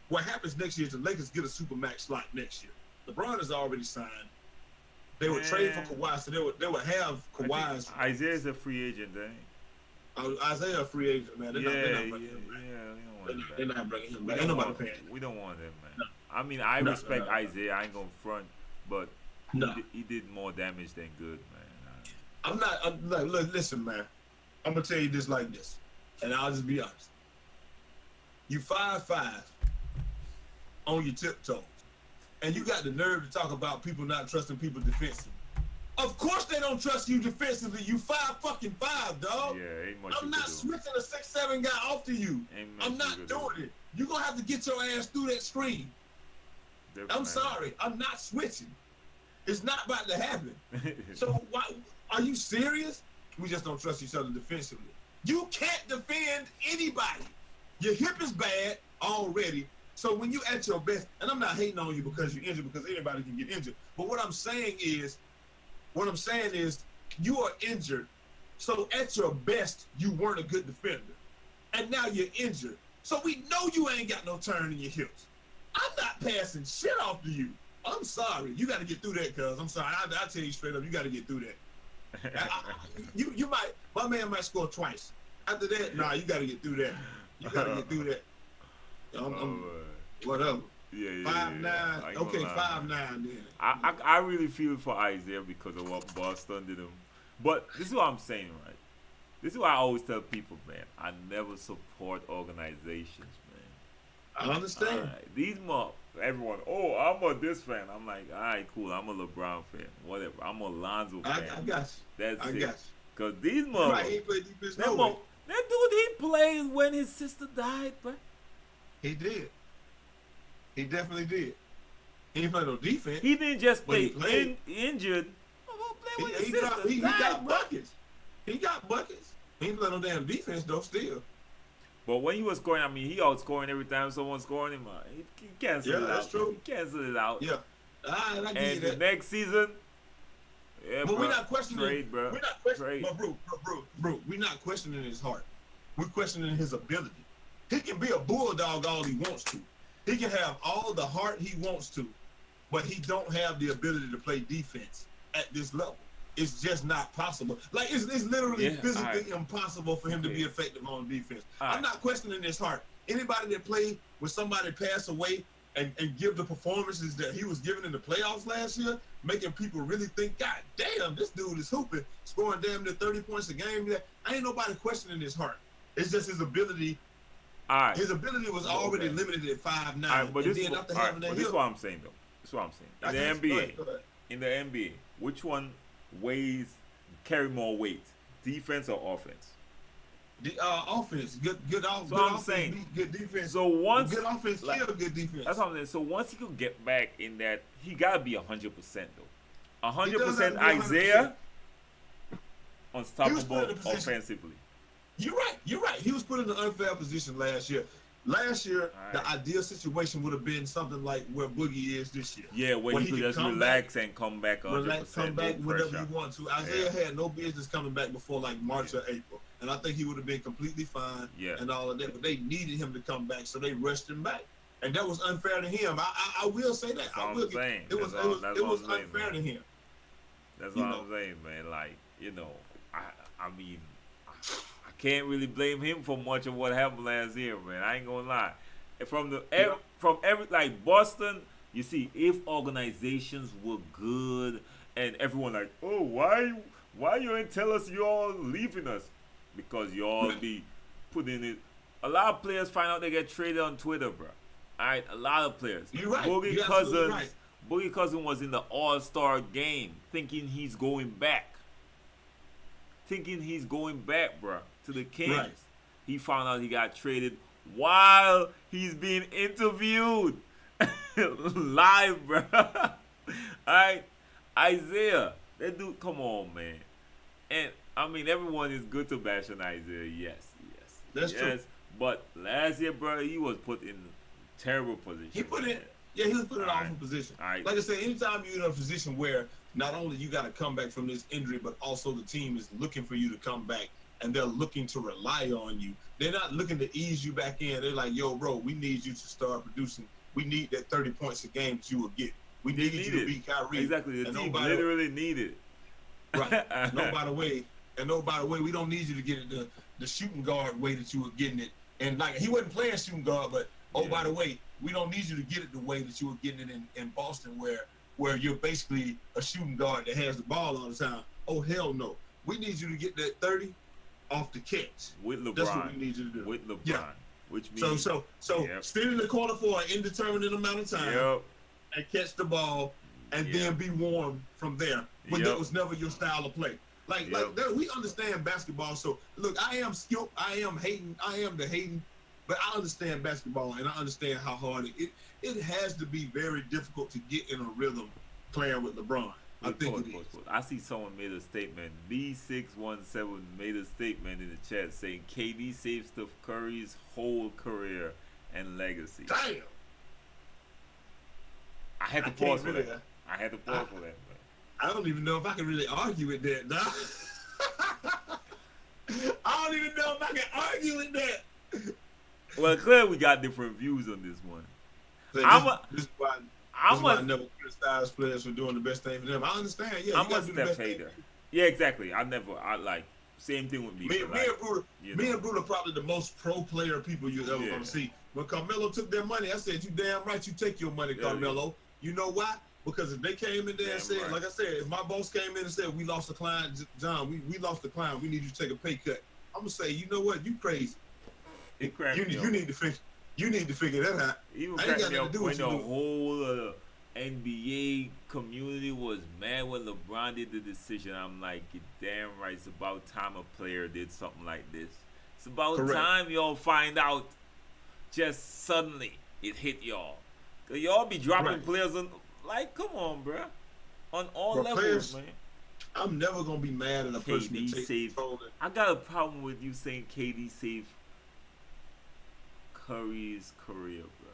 what happens next year is the Lakers get a super max slot next year. LeBron is already signed. They would trade for Kawhi, so they would have Kawhi's. Isaiah's a free agent, dang. Isaiah a free agent, man. They're not bringing him back. Ain't nobody paying him. We don't want him, man. I mean, I respect Isaiah. I ain't gonna front, but he did more damage than good, man. Look, listen, man. I'm gonna tell you this like this, and I'll just be honest. You 5'5" on your tiptoes, and you got the nerve to talk about people not trusting people defensively. Of course they don't trust you defensively. You 5'5", dog. Yeah, ain't much. I'm not switching a 6'7" guy off to you. I'm not doing it. You're gonna have to get your ass through that screen. I'm sorry. I'm not switching. It's not about to happen. So why are you serious? We just don't trust each other defensively. You can't defend anybody. Your hip is bad already. So when you at your best, and I'm not hating on you because you're injured, because anybody can get injured. But what I'm saying is you are injured. So at your best, you weren't a good defender. And now you're injured. So we know you ain't got no turn in your hips. I'm not passing shit off to you. I'm sorry. You got to get through that, cuz. I'm sorry. I'll tell you straight up, you got to get through that. My man might score twice. After that, nah, you got to get through that. You got to get through that. Whatever. Yeah. 5'9". Okay, 5'9" then. I really feel for Isaiah because of what Boston did him. But this is what I'm saying, right? This is why I always tell people, man, I never support organizations, man. I understand. These everyone, I'm a this fan. I'm like, all right, cool. I'm a LeBron fan. Whatever. I'm a Lonzo fan. I got you. That's it. Got you. Because these motherfuckers. Right, he played defense that dude, he played when his sister died, bro. He did. He definitely did. He didn't play no defense. He didn't just play injured. He got buckets. He got buckets. He didn't play no damn defense though. Still. But when he was scoring, I mean, he outscoring every time someone's scoring him. He canceled it out. Yeah, that's true. He canceled it out. Yeah. I get and that. The next season. Yeah, but we're not questioning. Trade, bro. We're not questioning. But bro, we're not questioning his heart. We're questioning his ability. He can be a bulldog all he wants to. He can have all the heart he wants to, but he don't have the ability to play defense at this level. It's just not possible. Like it's literally physically impossible for him to be effective on defense. I'm not questioning his heart. Anybody that played with somebody pass away and give the performances that he was giving in the playoffs last year, making people really think, God damn, this dude is hooping, scoring damn near 30 points a game. I ain't nobody questioning his heart. It's just his ability. His ability was already limited at 5'9". But this is what I'm saying, though. This is what I'm saying. In the NBA, which one carry more weight, defense or offense? The offense, good offense. So I'm saying, good defense. So once good offense, good defense. That's what I'm saying. So once he could get back in that, he gotta be 100% though. 100% Isaiah, unstoppable offensively. You're right. He was put in an unfair position last year. Last year, the ideal situation would have been something like where Boogie is this year. Yeah, where he could just relax and come back 100%. Come back whenever you want to. Isaiah had no business coming back before like March or April. And I think he would have been completely fine and all of that. But they needed him to come back, so they rushed him back. And that was unfair to him. I will say that. It was unfair to him. That's what I'm saying, man. Like, I mean, I can't really blame him for much of what happened last year, man. I ain't gonna lie. From every like Boston, you see, if organizations were good and everyone like, oh, why you ain't tell us you all leaving us? Because you all be putting it. A lot of players find out they get traded on Twitter, bro. All right, a lot of players. You're right. Boogie Cousins was in the All-Star game thinking he's going back. thinking he's going back, bro, to the Kings. Right. He found out he got traded while he's being interviewed live, bro. All right, Isaiah, that dude, come on, man. And I mean, everyone is good to bash on Isaiah. Yes. That's true. But last year, bro, he was put in terrible position. He was put in an awful position. Right. Like I said, anytime you're in a position where not only you got to come back from this injury, but also the team is looking for you to come back, and they're looking to rely on you. They're not looking to ease you back in. They're like, yo, bro, we need you to start producing. We need that 30 points a game that you will get. We need you to beat Kyrie. Exactly. The team literally needed it. Right. No, by the way, we don't need you to get it the shooting guard way that you were getting it. And like, he wasn't playing shooting guard, but by the way, we don't need you to get it the way that you were getting it in Boston, where you're basically a shooting guard that has the ball all the time. Oh, hell no. We need you to get that 30 off the catch. With LeBron. That's what we need you to do. With LeBron. Yeah. Which means so stand in the corner for an indeterminate amount of time and catch the ball and then be warm from there. But that was never your style of play. Like we understand basketball. So look, I am skilled. I am the hating, but I understand basketball and I understand how hard it has to be very difficult to get in a rhythm playing with LeBron. I think it is. I see someone made a statement. B617 made a statement in the chat saying KD saved Steph Curry's whole career and legacy. Damn. I had to pause for that. I had to pause for that. I don't even know if I can really argue with that, dog. I don't even know if I can argue with that. Well, clearly we got different views on this one. This is why I never criticize players for doing the best thing for them. I understand. Yeah, I'm a Steph hater. Yeah, exactly. Same thing with me. Me and Brutal probably the most pro player people you're ever gonna see. When Carmelo took their money, I said, "You damn right, you take your money, Carmelo." You know why? Because if they came in there and said, like I said, if my boss came in and said, "We lost the client, John. We lost the client. We need you to take a pay cut." I'm gonna say, you know what? You crazy. You need to fix. You need to figure that out. Even when the whole NBA community was mad when LeBron did the decision, I'm like, you're damn right. It's about time a player did something like this. It's about time y'all find out. Just suddenly it hit y'all. Cause y'all be dropping players on, like, come on, bro. On all levels, players, man. I'm never gonna be mad at a person that takes control. I got a problem with you saying KD saved Curry's career, bro.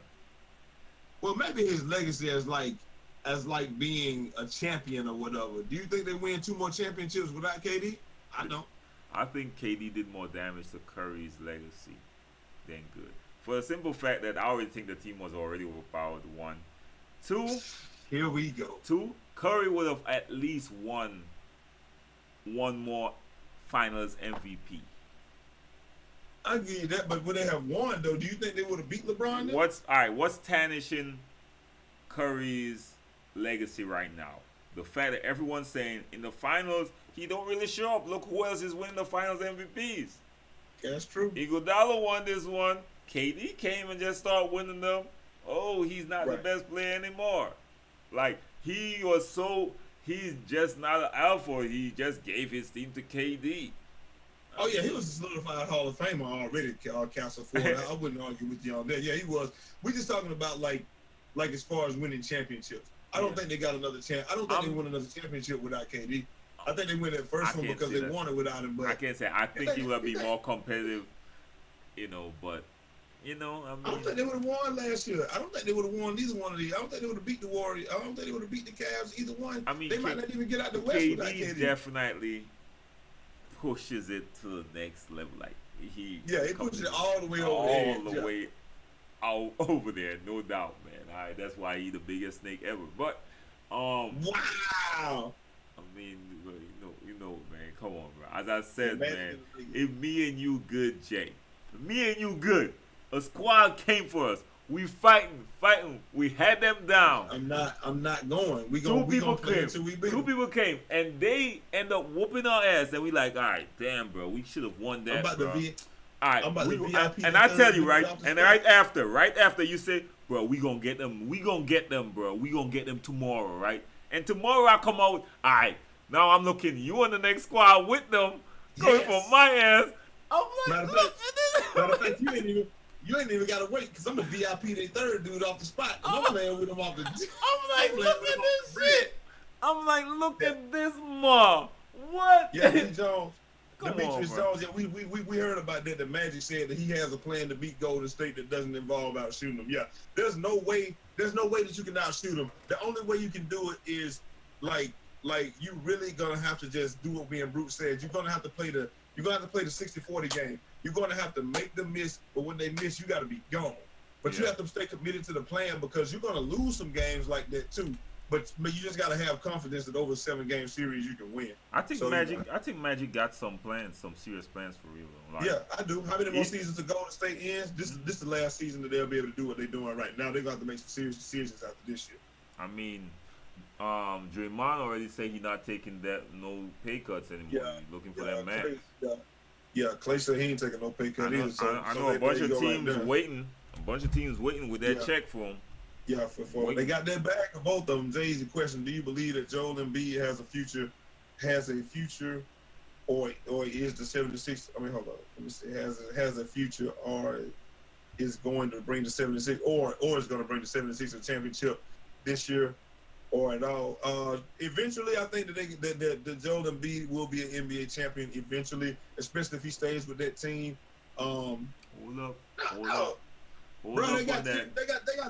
Well, maybe his legacy as like being a champion or whatever. Do you think they win 2 more championships without KD? I don't. I think KD did more damage to Curry's legacy than good. For the simple fact that I already think the team was already overpowered. 1. 2. Here we go. 2. Curry would have at least won one more Finals MVP. I give you that, but would they have won though? Do you think they would have beat LeBron? What's tarnishing Curry's legacy right now? The fact that everyone's saying in the finals he don't really show up. Look who else is winning the Finals MVPs. That's true. Iguodala won this one. KD came and just started winning them. Oh, he's not the best player anymore. Like, he's just not an alpha. He just gave his team to KD. Oh, yeah, he was a solidified Hall of Famer already, Castle Ford. I wouldn't argue with you on that. Yeah, he was. We're just talking about, like as far as winning championships. I don't think they got another chance. I don't think they win another championship without KD. I think they win that first one because they won it without him. But I can't say. I think he will be more competitive, but, I don't think they would have won last year. I don't think they would have won either one of these. I don't think they would have beat the Warriors. I don't think they would have beat the Cavs, either one. I mean, they might not even get out the West without KD. Definitely pushes it to the next level. Like, he pushes it all the way over there. All the way out over there, no doubt, man. All right, that's why he's the biggest snake ever. But wow. I mean, you know, man. Come on, bro. As I said, man, if me and you good, Jay. If me and you good. A squad came for us. We fighting. We had them down. I'm not going. We gonna play until we beat them. 2 people came, and they end up whooping our ass. And we like, all right, damn, bro, we should have won that, bro. All right, and I tell you, right, and right after you say, bro, we gonna get them. We gonna get them, bro. We gonna get them tomorrow, right? And tomorrow I come out. All right, now I'm looking. You on the next squad with them. Going for my ass. I'm like, matter of fact, you ain't even gotta wait because I'm a VIP they third dude off the spot. And I'm laying with him off the. I'm like, look at this shit. I'm like, look at this ma. What? Yeah, D. Jones. Come Demetrius on, bro. Jones, yeah, we heard about that. The Magic said that he has a plan to beat Golden State that doesn't involve out shooting them. Yeah, there's no way that you can outshoot them. The only way you can do it is like you really gonna have to just do what me and Brute said. You're gonna have to play the 60-40 game. You're gonna have to make them miss, but when they miss, you gotta be gone. But you have to stay committed to the plan because you're gonna lose some games like that too. But you just gotta have confidence that over a 7-game series you can win. I think Magic got some plans, some serious plans for real. Like, yeah, I do. How many more seasons to Golden State ends? This is the last season that they'll be able to do what they're doing right now. They're gonna have to make some serious decisions after this year. I mean, Draymond already said he's not taking no pay cuts anymore. Yeah, he's looking for that max. Clay said he ain't taking no pay cut either. I know a bunch of teams waiting. A bunch of teams waiting with that check for him. Yeah, they got that bag of both of them. Jay-Z question: do you believe that Joel Embiid has a future, or is the 76? I mean, hold on. Let me see. Has a future, or is going to bring the 76, or is going to bring the 76 a championship this year, or at all? Eventually, I think that Joel Embiid will be an NBA champion eventually, especially if he stays with that team. Hold up. Bro, they got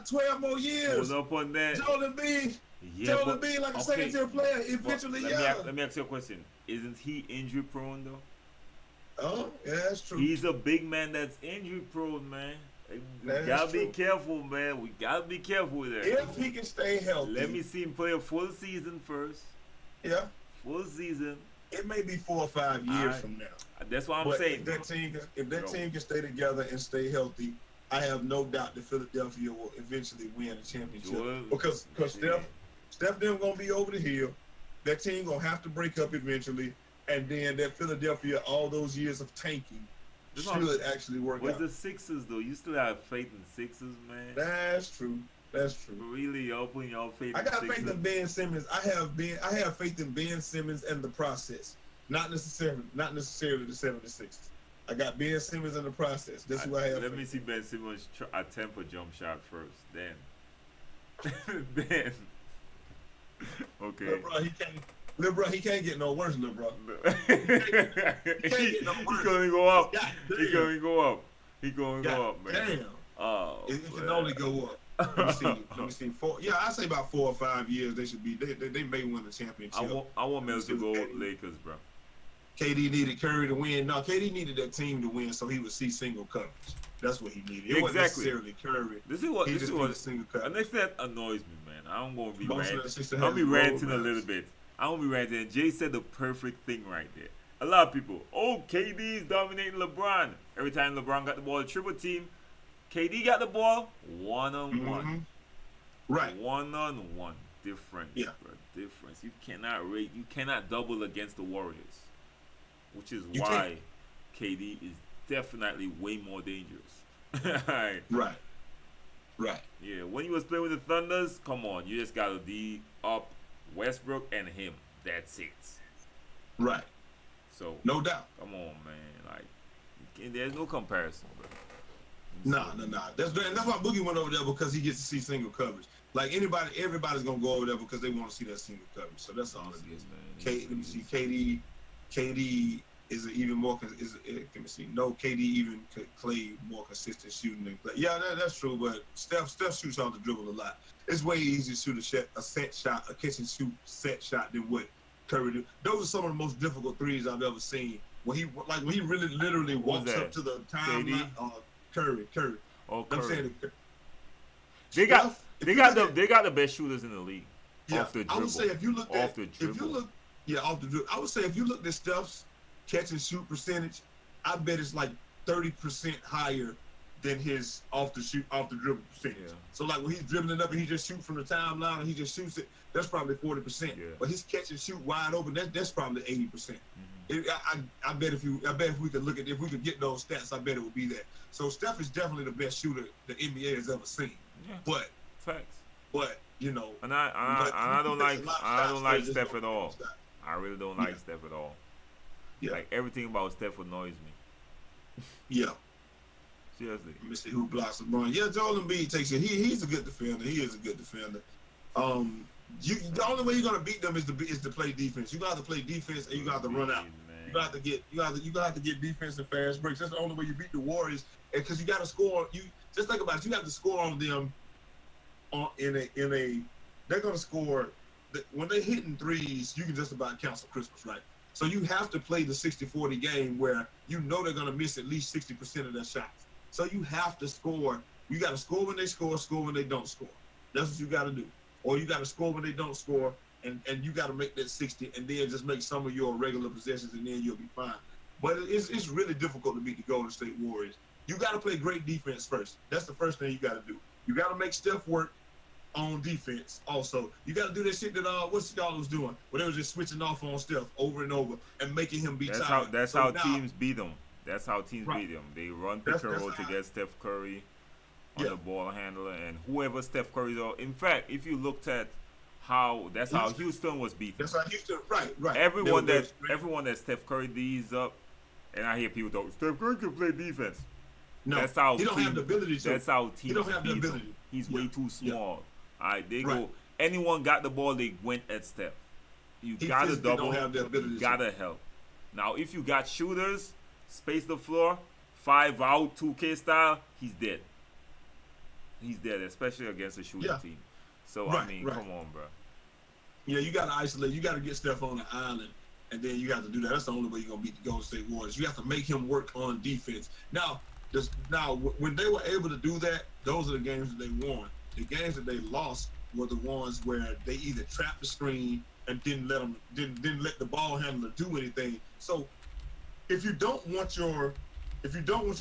12 more years. Hold up on that. Joel Embiid, like a second-tier player, eventually, Let me ask you a question. Isn't he injury prone though? Oh, yeah, that's true. He's a big man that's injury prone, man. We gotta be careful, man. We gotta be careful with that. If he can stay healthy. Let me see him play a full season first. Yeah. Full season. It may be 4 or 5 years from now. That's what I'm saying. If that team can stay together and stay healthy, I have no doubt that Philadelphia will eventually win a championship. Because Steph them gonna be over the hill. That team gonna have to break up eventually, and then that Philadelphia, all those years of tanking, should actually work out. With the Sixers though, you still have faith in Sixers, man. That's true. Really open your faith. I got faith in Ben Simmons. I have faith in Ben Simmons and the process. Not necessarily the 76ers. I got Ben Simmons in the process. That's who I have. Let me see Ben Simmons attempt a jump shot first. Then. Okay. LeBron, he can't get no worse, LeBron. He can't get no worse. He's gonna go up. He's gonna go up. He's gonna go up, man. Damn. Oh. It can only go up. Let me see. I say about 4 or 5 years they should be. They may win the championship. I want Mel to go Lakers, bro. KD needed Curry to win. No, KD needed that team to win so he would see single coverage. That's what he needed. It wasn't necessarily Curry. This is what single coverage. The next that annoys me, man. I'm gonna be ranting. I'll be ranting a little bit. I'm gonna be ranting. And Jay said the perfect thing right there. A lot of people, KD is dominating LeBron. Every time LeBron got the ball, triple team, KD got the ball one-on-one. Mm-hmm. Right. One-on-one. Difference, bro. Difference. You cannot double against the Warriors. Which is why KD is definitely way more dangerous. Right. Yeah, when you was playing with the Thunders, come on, you just gotta D up Westbrook and him. That's it. Right. So no doubt. Come on, man. Like, there's no comparison, bro. Nah. That's why Boogie went over there because he gets to see single coverage. Like everybody's gonna go over there because they want to see that single coverage. So that's all it is, man. Let me see. KD is even more. Let me see. No, KD even Clay more consistent shooting than Clay. Yeah, that's true. But Steph shoots off the dribble a lot. It's way easier to shoot a set shot, a catch and shoot set shot than what Curry do. Those are some of the most difficult threes I've ever seen. When he really literally walks up to the timeline. Curry. Oh, Curry. I'm saying they got the best shooters in the league. Yeah, off the dribble. I would say if you look off the dribble. I would say if you look at Steph's catch and shoot percentage, I bet it's like 30% higher than his off the dribble percentage. Yeah. So like when he's dribbling up and he just shoots from the timeline and he just shoots it, that's probably 40%. Yeah. But his catch and shoot wide open, that's probably 80%. I bet if we could get those stats, I bet it would be that. So Steph is definitely the best shooter the NBA has ever seen. Yeah. But facts. But you know, and I don't like Steph at all. I really don't like Steph at all. Like everything about Steph annoys me. Yeah. Seriously. Let me see who blocks LeBron. Yeah, Joel Embiid takes it. He's a good defender. He is a good defender. The only way you're gonna beat them is to play defense. You gotta play defense and you gotta run out. You gotta have to get defense and fast breaks. That's the only way you beat the Warriors. And because you gotta score. You just think about it. You have to score on them. They're gonna score when they're hitting threes. You can just about cancel Christmas, right? So you have to play the 60-40 game where you know they're gonna miss at least 60% of their shots. So you have to score. You got to score when they score when they don't score. That's what you got to do. Or you got to score when they don't score, and you got to make that 60, and then just make some of your regular possessions, and then you'll be fine. But it's really difficult to beat the Golden State Warriors. You got to play great defense first. That's the first thing you got to do. You got to make Steph work on defense. Also, you got to do that shit that what's y'all was doing, where they was just switching off on Steph over and over and making him be tired. That's how teams beat them. That's how teams beat them. They run pick and roll to get Steph Curry on the ball handler and whoever Steph Curry's are. In fact, if you looked at how Houston was beaten. That's how Houston, right. Everyone that Steph Curry D's up, and I hear people talk, Steph Curry can play defense. No, that's how he don't have the ability to. That's how teams beat him. He's way too small. All right, they go. Anyone got the ball, they went at Steph. You gotta double. You gotta help. Now, if you got shooters, space the floor, 5 out, 2K style, he's dead. He's dead, especially against a shooting team. So, I mean, come on, bro. Yeah, you got to isolate. You got to get Steph on the island, and then you got to do that. That's the only way you're going to beat the Golden State Warriors. You have to make him work on defense. Now, when they were able to do that, those are the games that they won. The games that they lost were the ones where they either trapped the screen and didn't let the ball handler do anything. So, if you don't want your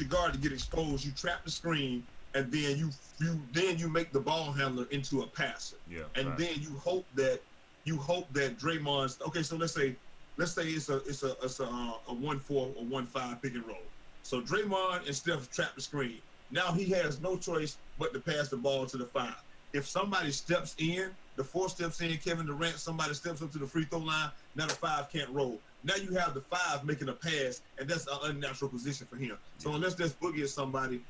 guard to get exposed, you trap the screen, and then you make the ball handler into a passer. Yeah. And then you hope that Draymond's okay. So let's say it's a 1-4 or 1-5 pick and roll. So Draymond and Steph trap the screen. Now he has no choice but to pass the ball to the 5. If somebody steps in, the 4 steps in, Kevin Durant, somebody steps up to the free throw line, now the 5 can't roll. Now you have the 5 making a pass, and that's an unnatural position for him. So unless there's Boogie or somebody,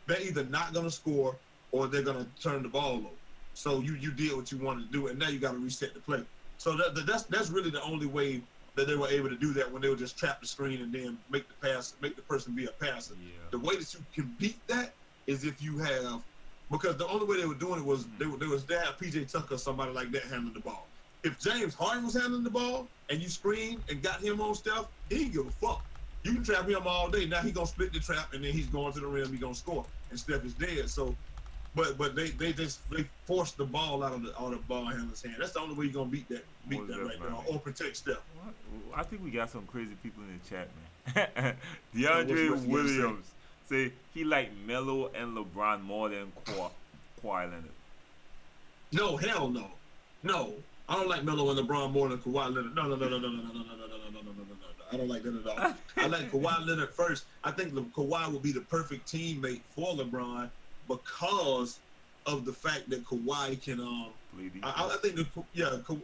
they're either not going to score or they're going to turn the ball over. So you did what you wanted to do, and now you got to reset the play. So that's really the only way that they were able to do that, when they would just trap the screen and then make the person be a passer. Yeah. The way that you can beat that is if you have, because the only way they were doing it was they have PJ Tucker or somebody like that handling the ball. If James Harden was handling the ball and you screened and got him on Steph, he didn't give a fuck. You can trap him all day. Now he's gonna split the trap and then he's going to the rim. He's gonna score, and Steph is dead. So, but they forced the ball out of the ball handler's hand. That's the only way you're gonna beat that right now, or protect Steph. I think we got some crazy people in the chat, man. DeAndre Williams say he like Melo and LeBron more than Kawhi Leonard. No, hell no, no. I don't like Melo and LeBron more than Kawhi Leonard. No. I don't like that at all. I like Kawhi Leonard first. I think Kawhi will be the perfect teammate for LeBron because of the fact that Kawhi can I think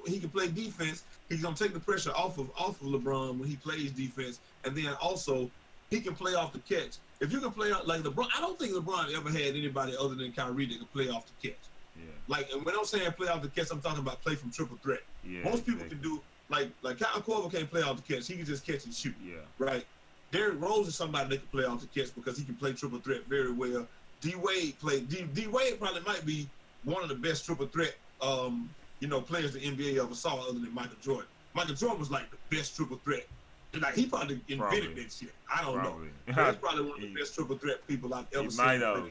he can play defense. He's gonna take the pressure off of LeBron when he plays defense, and then also he can play off the catch. If you can play out like LeBron, I don't think LeBron ever had anybody other than Kyrie that could play off the catch. Yeah. Like, and when I'm saying play off the catch, I'm talking about play from triple threat. Yeah, most people can do like Kyle Korver can't play off the catch. He can just catch and shoot. Yeah. Right. Derrick Rose is somebody that can play off the catch because he can play triple threat very well. D Wade probably might be one of the best triple threat players the NBA ever saw, other than Michael Jordan. Michael Jordan was like the best triple threat. Like, he probably invented that shit. I don't know. He's probably one of the best triple threat people I've ever seen.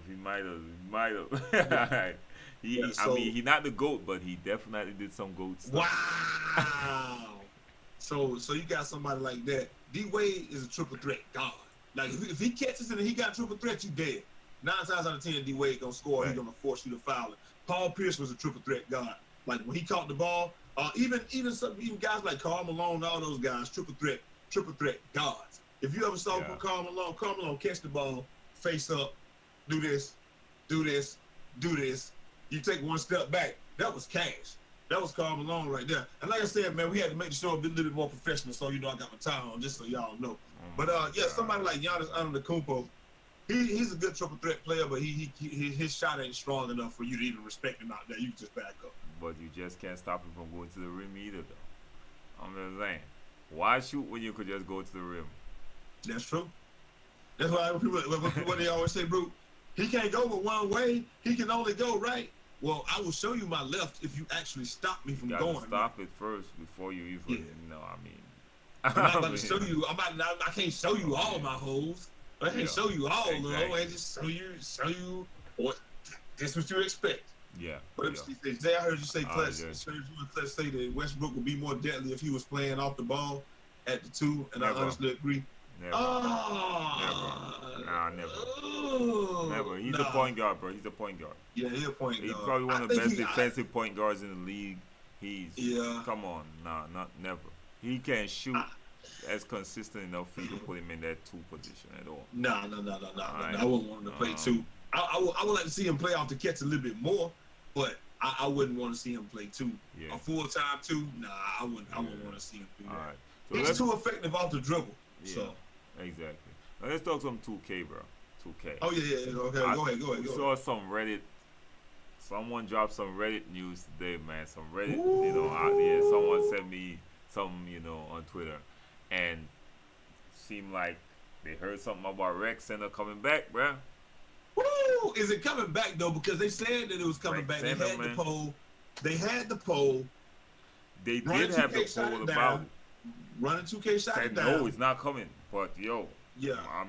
He might have. Yeah. I mean, he's not the GOAT, but he definitely did some GOAT stuff. Wow. So you got somebody like that. D Wade is a triple threat god. Like, if he catches it and he got triple threat, you dead. 9 times out of 10, D Wade gonna score. Right. He's gonna force you to foul it. Paul Pierce was a triple threat god. Like, when he caught the ball, even guys like Karl Malone, all those guys, triple threat gods. If you ever saw Karl Malone catch the ball, face up, do this. You take one step back. That was cash. That was Karl Malone right there. And like I said, man, we had to make the show a little bit more professional. So, I got my tie on, just so y'all know. But yeah, somebody like Giannis Antetokounmpo, he's a good triple threat player, but his shot ain't strong enough for you to even respect him out there. You can just back up. But you just can't stop him from going to the rim either, though. I'm just saying, why shoot when you could just go to the rim? That's true. That's why people, what they always say, bro, he can't go but one way. He can only go right. Well, I will show you my left if you actually stop me from going. Stop it first before you even. Yeah. No, I mean. I'm not about to show you. I can't show you all my holes. I can't show you all of them. I just show you what. That's what you expect. Yeah. But Jay, I heard you say Clutch. Clutch say that Westbrook would be more deadly if he was playing off the ball at the 2, and never. I honestly agree. Never. Never. He's a point guard, bro. He's a point guard. Yeah, he's a point guard. He's probably one of the best defensive point guards in the league. Come on, never. He can't shoot as consistent enough for you to put him in that 2 position at all. No. I wouldn't want him to play 2. I would like to see him play off the catch a little bit more, but I wouldn't want to see him play 2. Yeah. A full-time 2, nah, I wouldn't want to see him do that. All right. So he's too effective off the dribble. Yeah. So. Exactly. Now let's talk some 2K, bro. 2K. Oh yeah. Okay, go ahead. Saw some Reddit. Someone dropped some Reddit news today, man. Some Reddit, someone sent me some, on Twitter, and seemed like they heard something about Rec Center coming back, bro. Woo! Is it coming back though? Because they said that it was coming back. Center, they had the poll. They did have the poll about running 2K shot it down. No, it's not coming. But yeah.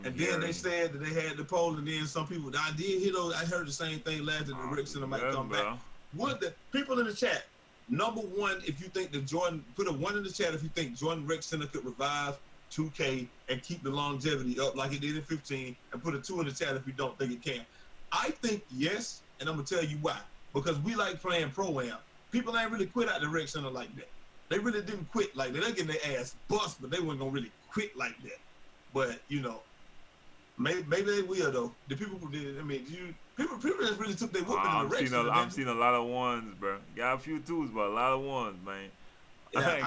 Then they said that they had the poll, and then some people. I did hear those. I heard the same thing last. That the Rec Center might come back. What the people in the chat? Number 1, if you think that Jordan, put a 1 in the chat if you think Jordan Rec Center could revive 2K and keep the longevity up like it did in 15, and put a 2 in the chat if you don't think it can. I think yes, and I'm gonna tell you why. Because we like playing Pro-Am. People ain't really quit out the Rec Center like that. They really didn't quit like that. They're getting their ass bust, but they weren't gonna really quit like that. But maybe they will though. The people who did, people just really took their whooping in the Rec Center. I've seen a lot of 1s, bro. Got a few 2s, but a lot of 1s, man. Yeah,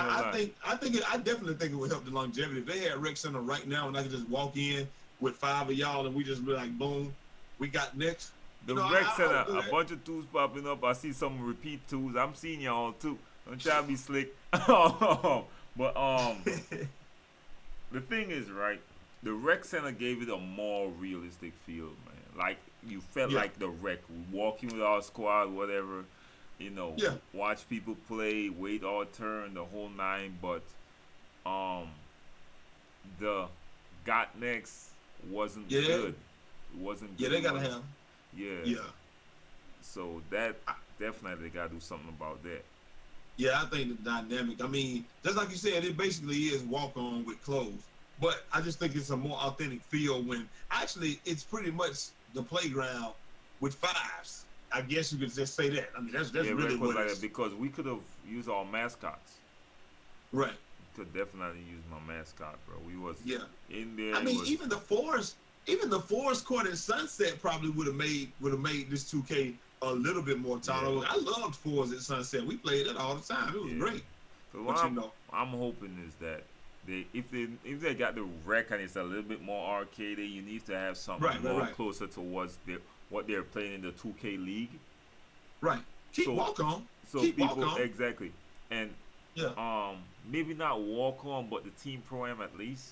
I definitely think it would help the longevity. If they had Rec Center right now, and I could just walk in with 5 of y'all, and we just be like, boom, we got next. The Rec Center, a bunch of 2s popping up. I see some repeat 2s. I'm seeing y'all too. Don't try to be slick. But the thing is, right? The Rec Center gave it a more realistic feel, man. Like you felt like the Rec, walking with our squad, whatever. Watch people play, wait our turn, the whole 9. But the Got Next wasn't good. It wasn't good. Yeah, they gotta have. Yeah. So that definitely they gotta do something about that. Yeah, I think the dynamic. Just like you said, it basically is walk on with clothes. But I just think it's a more authentic feel when actually it's pretty much the playground with 5s. I guess you could just say that. That's really what it is. Because we could have used our mascots. Right. Could definitely use my mascot, bro. We was in there. Even the Forest Court and Sunset probably would have made this 2K a little bit more tolerable. I loved Forest at Sunset. We played it all the time. It was great. So what I'm hoping is that if they got the Rec and it's a little bit more arcadey, you need to have something closer towards what they're playing in the 2K league. Right. Keep walk on. So keep people walk on. Exactly. And maybe not walk on, but the team pro-am at least.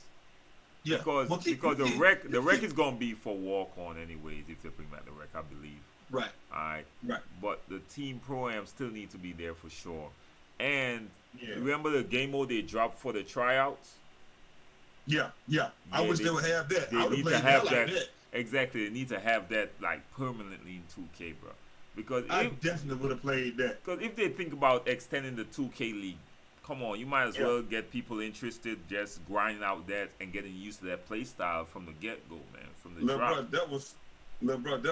Yeah. Because the rec is gonna be for walk on anyways if they bring back the Rec, I believe. Right. All right. Right. But the team pro-am still need to be there for sure. And remember the game mode they dropped for the tryouts? Yeah. I wish they would have that. They need to have that. Exactly. They need to have that like permanently in 2K, bro. Because I definitely would have played that. Because if they think about extending the 2K league, come on, you might as well get people interested, just grinding out that and getting used to that play style from the get-go, man. From the drop. That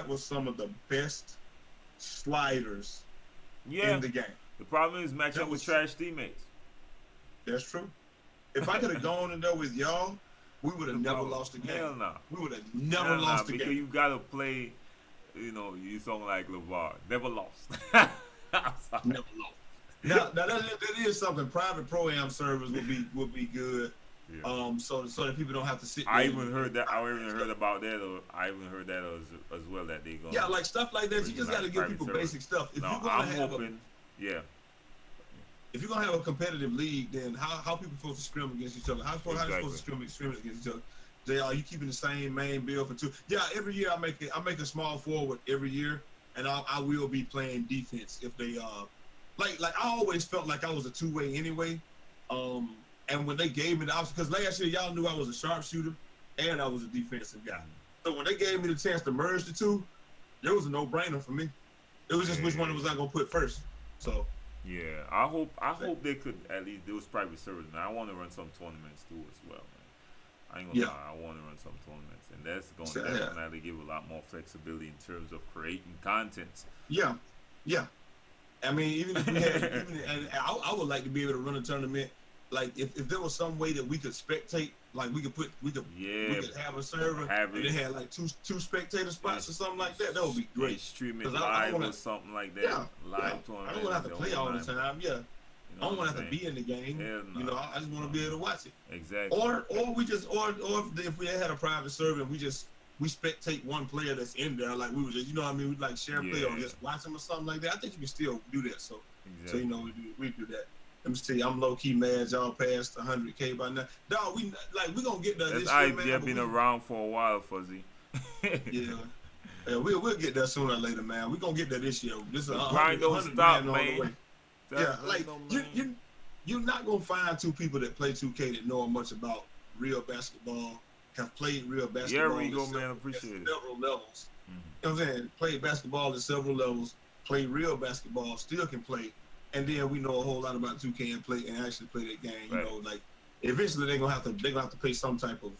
was some of the best sliders in the game. The problem is match up with trash teammates. That's true. If I could have gone in there with y'all, we would have never lost the game. Hell no. We would have never lost the game. Because you gotta play, you sound like LeVar. Never lost. Never lost. Now that is something. Private pro-am servers would be good. So that people don't have to sit there. I even heard that. I even heard about that. I even heard that as well that they going. Yeah, like stuff like that. You just got to give people basic stuff. If you're gonna if you're gonna have a competitive league, then how people supposed to scrim against each other? How you supposed to scrim against each other? Are you keeping the same main build for two? Yeah, every year I make a small forward every year, and I will be playing defense if they like I always felt like I was a two-way anyway. And when they gave me the option, because last year y'all knew I was a sharpshooter and I was a defensive guy. So when they gave me the chance to merge the two, there was a no-brainer for me. It was just which one was I gonna put first. So yeah, I hope they could at least do private service. Man, I want to run some tournaments too as well, man. I ain't gonna lie, I want to run some tournaments, and that's going to definitely give a lot more flexibility in terms of creating content. Yeah. I mean, even if we had, and I would like to be able to run a tournament. Like if there was some way that we could spectate, like we could have a server and they had like two spectator spots or something like that. That would be great. Stream it live or something like that. Live tournament. I don't want to have to play all the time. Yeah. I don't want to have to be in the game. You know, I just want to be able to watch it. Exactly. Or if we had a private server and we spectate one player that's in there, like we would just, you know what I mean, we'd like share play or just watch him or something like that. I think you can still do that. So you know, we do that. Let me see. I'm low key mad. Y'all passed 100K by now. Dog, we gonna get there this year, man. Been around for a while, Fuzzy. Yeah, we'll get there sooner or later, man. We gonna get there this year. This is grind don't stop, man. Yeah, like you're not gonna find two people that play 2K that know much about real basketball, have played real basketball. Yeah, Rigo, man, appreciate it. Several levels. You know what I'm saying? Played basketball at several levels. Played real basketball. Still can play. And then we know a whole lot about 2K and actually play that game. You know, like eventually they're gonna have to pay some type of,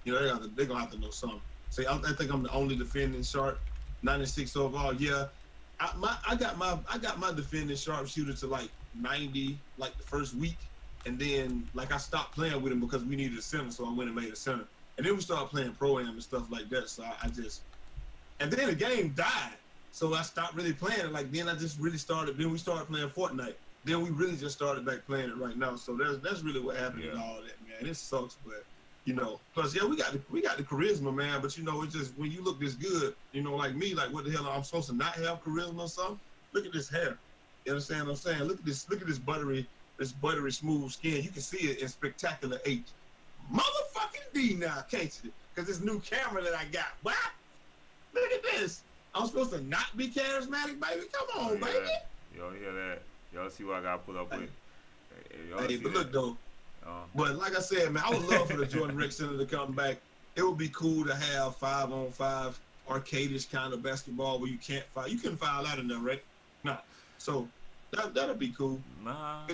you know, they're gonna have to know something. Say, I think I'm the only defending sharp, 96 overall. Yeah, I got my defending sharpshooter to like 90 like the first week, and then like I stopped playing with him because we needed a center, so I went and made a center. And then we started playing pro-am and stuff like that. So I just, and then the game died. So I stopped really playing it. Like then I just really started. Then we started playing Fortnite. Then we really just started back playing it right now. So that's really what happened and all that, man. It sucks, but you know. Plus, yeah, we got the charisma, man. But you know, it's just when you look this good, you know, like me, like what the hell? I'm supposed to not have charisma or something? Look at this hair. You understand what I'm saying? Look at this buttery smooth skin. You can see it in spectacular H. Motherfucking D now, can't you? Because this new camera that I got. What? Look at this. I'm supposed to not be charismatic, baby? Come on, baby. Y'all hear that? Y'all see what I got put up with? Hey, but look, though. But like I said, man, I would love for the Jordan Rec Center to come back. It would be cool to have 5-on-5 arcade-ish kind of basketball where you can't foul. You couldn't foul out in there, right? Nah. So that'll be cool. Nah.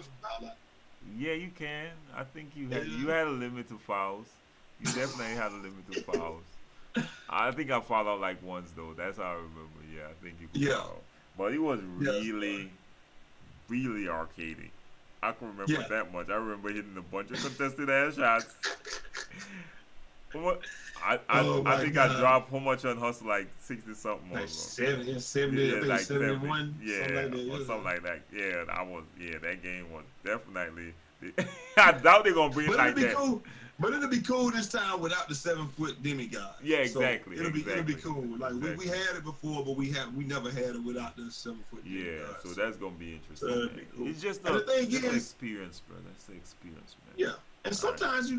Yeah, you can. I think you had a limit to fouls. You definitely had a limit to fouls. I think I fouled out like once though. That's how I remember. Yeah, I think you could foul. But it was really arcadey. I can remember that much. I remember hitting a bunch of contested ass shots. I think I dropped how much on Hustle, like 60 something. Like 70, like 71. Or something like that. Yeah, that game was definitely. I doubt they're gonna bring it like that. Cool. But it'll be cool this time without the 7-foot demigod. Yeah, exactly. So it'll be cool. Like we had it before, but we never had it without the 7-foot demigod. Yeah, so that's gonna be interesting. Cool. It's just an experience, bro. That's the experience, man. Yeah, and sometimes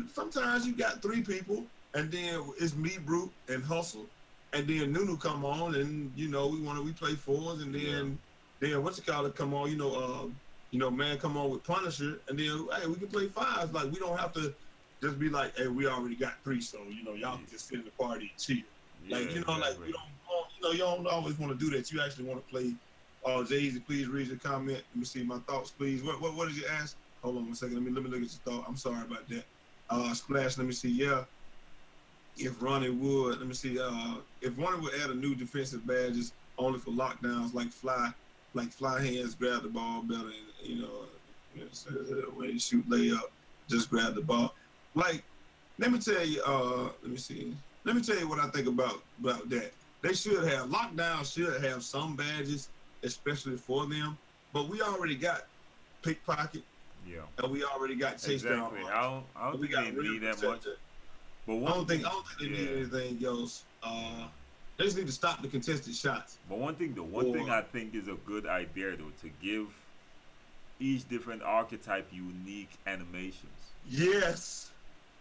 you got 3 people, and then it's me, Brute, and Hustle, and then Nunu come on, and you know we play fours, and then what's it called come on, man come on with Punisher, and then hey we can play fives. Like we don't have to. Just be like, hey, we already got 3, so y'all can just sit in the party and chill. Like like we don't, you don't always want to do that. You actually want to play. I-Eazy, please read your comment. Let me see my thoughts, please. What did you ask? Hold on 1 second. Let me look at your thought. I'm sorry about that. Splash. Let me see. Yeah. If Ronnie would, let me see. If Ronnie would add a new defensive badges only for lockdowns, like fly hands, grab the ball better, and when you shoot layup, just grab the ball. Like, let me tell you, Let me tell you what I think about that. They should have, lockdown should have some badges, especially for them. But we already got pickpocket. Yeah. And we already got chased down. I don't think they need that much. But I don't think they need anything else. They just need to stop the contested shots. But one thing I think is a good idea though, to give each different archetype unique animations. Yes.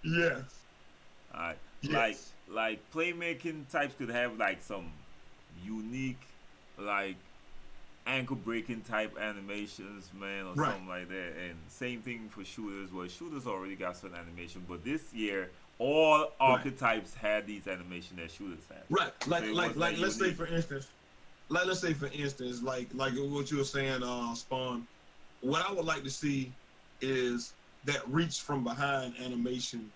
Yes. Alright. Yes. Like playmaking types could have like some unique like ankle breaking type animations, man, or something like that. And same thing for shooters, where shooters already got certain animation, but this year all archetypes had these animation that shooters had. Right. Like let's say for instance, like what you were saying, Spawn. What I would like to see is that reach from behind animation,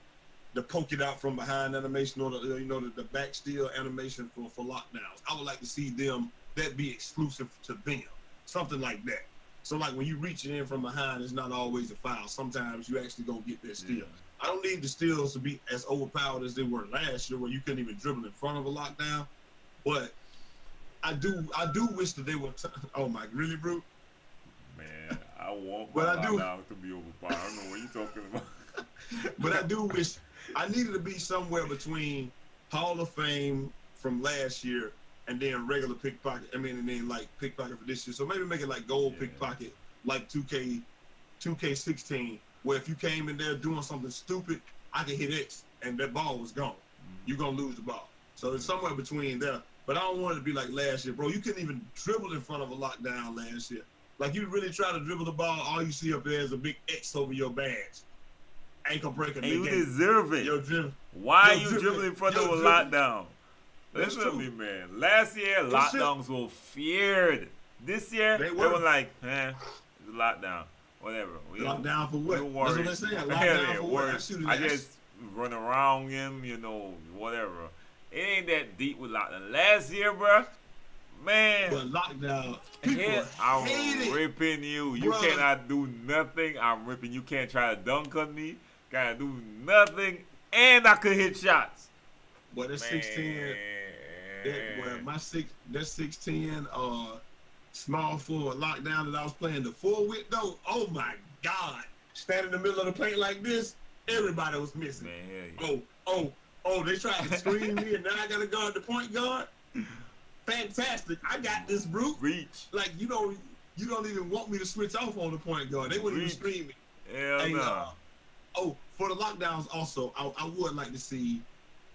the poke it out from behind animation, or the back steal animation for lockdowns. I would like to see them that be exclusive to them, something like that. So like when you reach it in from behind, it's not always a foul. Sometimes you actually gonna get that steal. I don't need the steals to be as overpowered as they were last year, where you couldn't even dribble in front of a lockdown. But I do wish that they would. Oh my, really, bro? Man, I want my lockdown to be overpowered. I don't know what you're talking about. But I do wish I needed to be somewhere between Hall of Fame from last year and then regular pickpocket. And then like pickpocket for this year. So maybe make it like gold pickpocket, like 2K16, where if you came in there doing something stupid, I could hit X and that ball was gone. You're gonna lose the ball. So it's somewhere between there. But I don't want it to be like last year, bro. You couldn't even dribble in front of a lockdown last year. Like you really try to dribble the ball, all you see up there is a big X over your badge. Ankle breaker. And you deserve it. Why are you dribbling in front of a lockdown? Listen to me, man. Last year, lockdowns were feared. This year, they were like, it's a lockdown. Whatever. Lockdown for what? Don't worry. That's what they're saying. Lockdown for what? I just run around him, whatever. It ain't that deep with lockdown. Last year, bro, man. But lockdown, I'm ripping you. You cannot do nothing. I'm ripping. You can't try to dunk on me. Can't do nothing. And I could hit shots. Boy, that's 6'10". That's 6'10", small forward lockdown that I was playing the 4 with though. Oh my God. Stand in the middle of the paint like this, everybody was missing. Man, they tried to screen me and now I gotta guard the point guard. Fantastic. I got this, brute. Reach. Like you don't even want me to switch off on the point guard. They wouldn't even screen me. Hell no. For the lockdowns also, I would like to see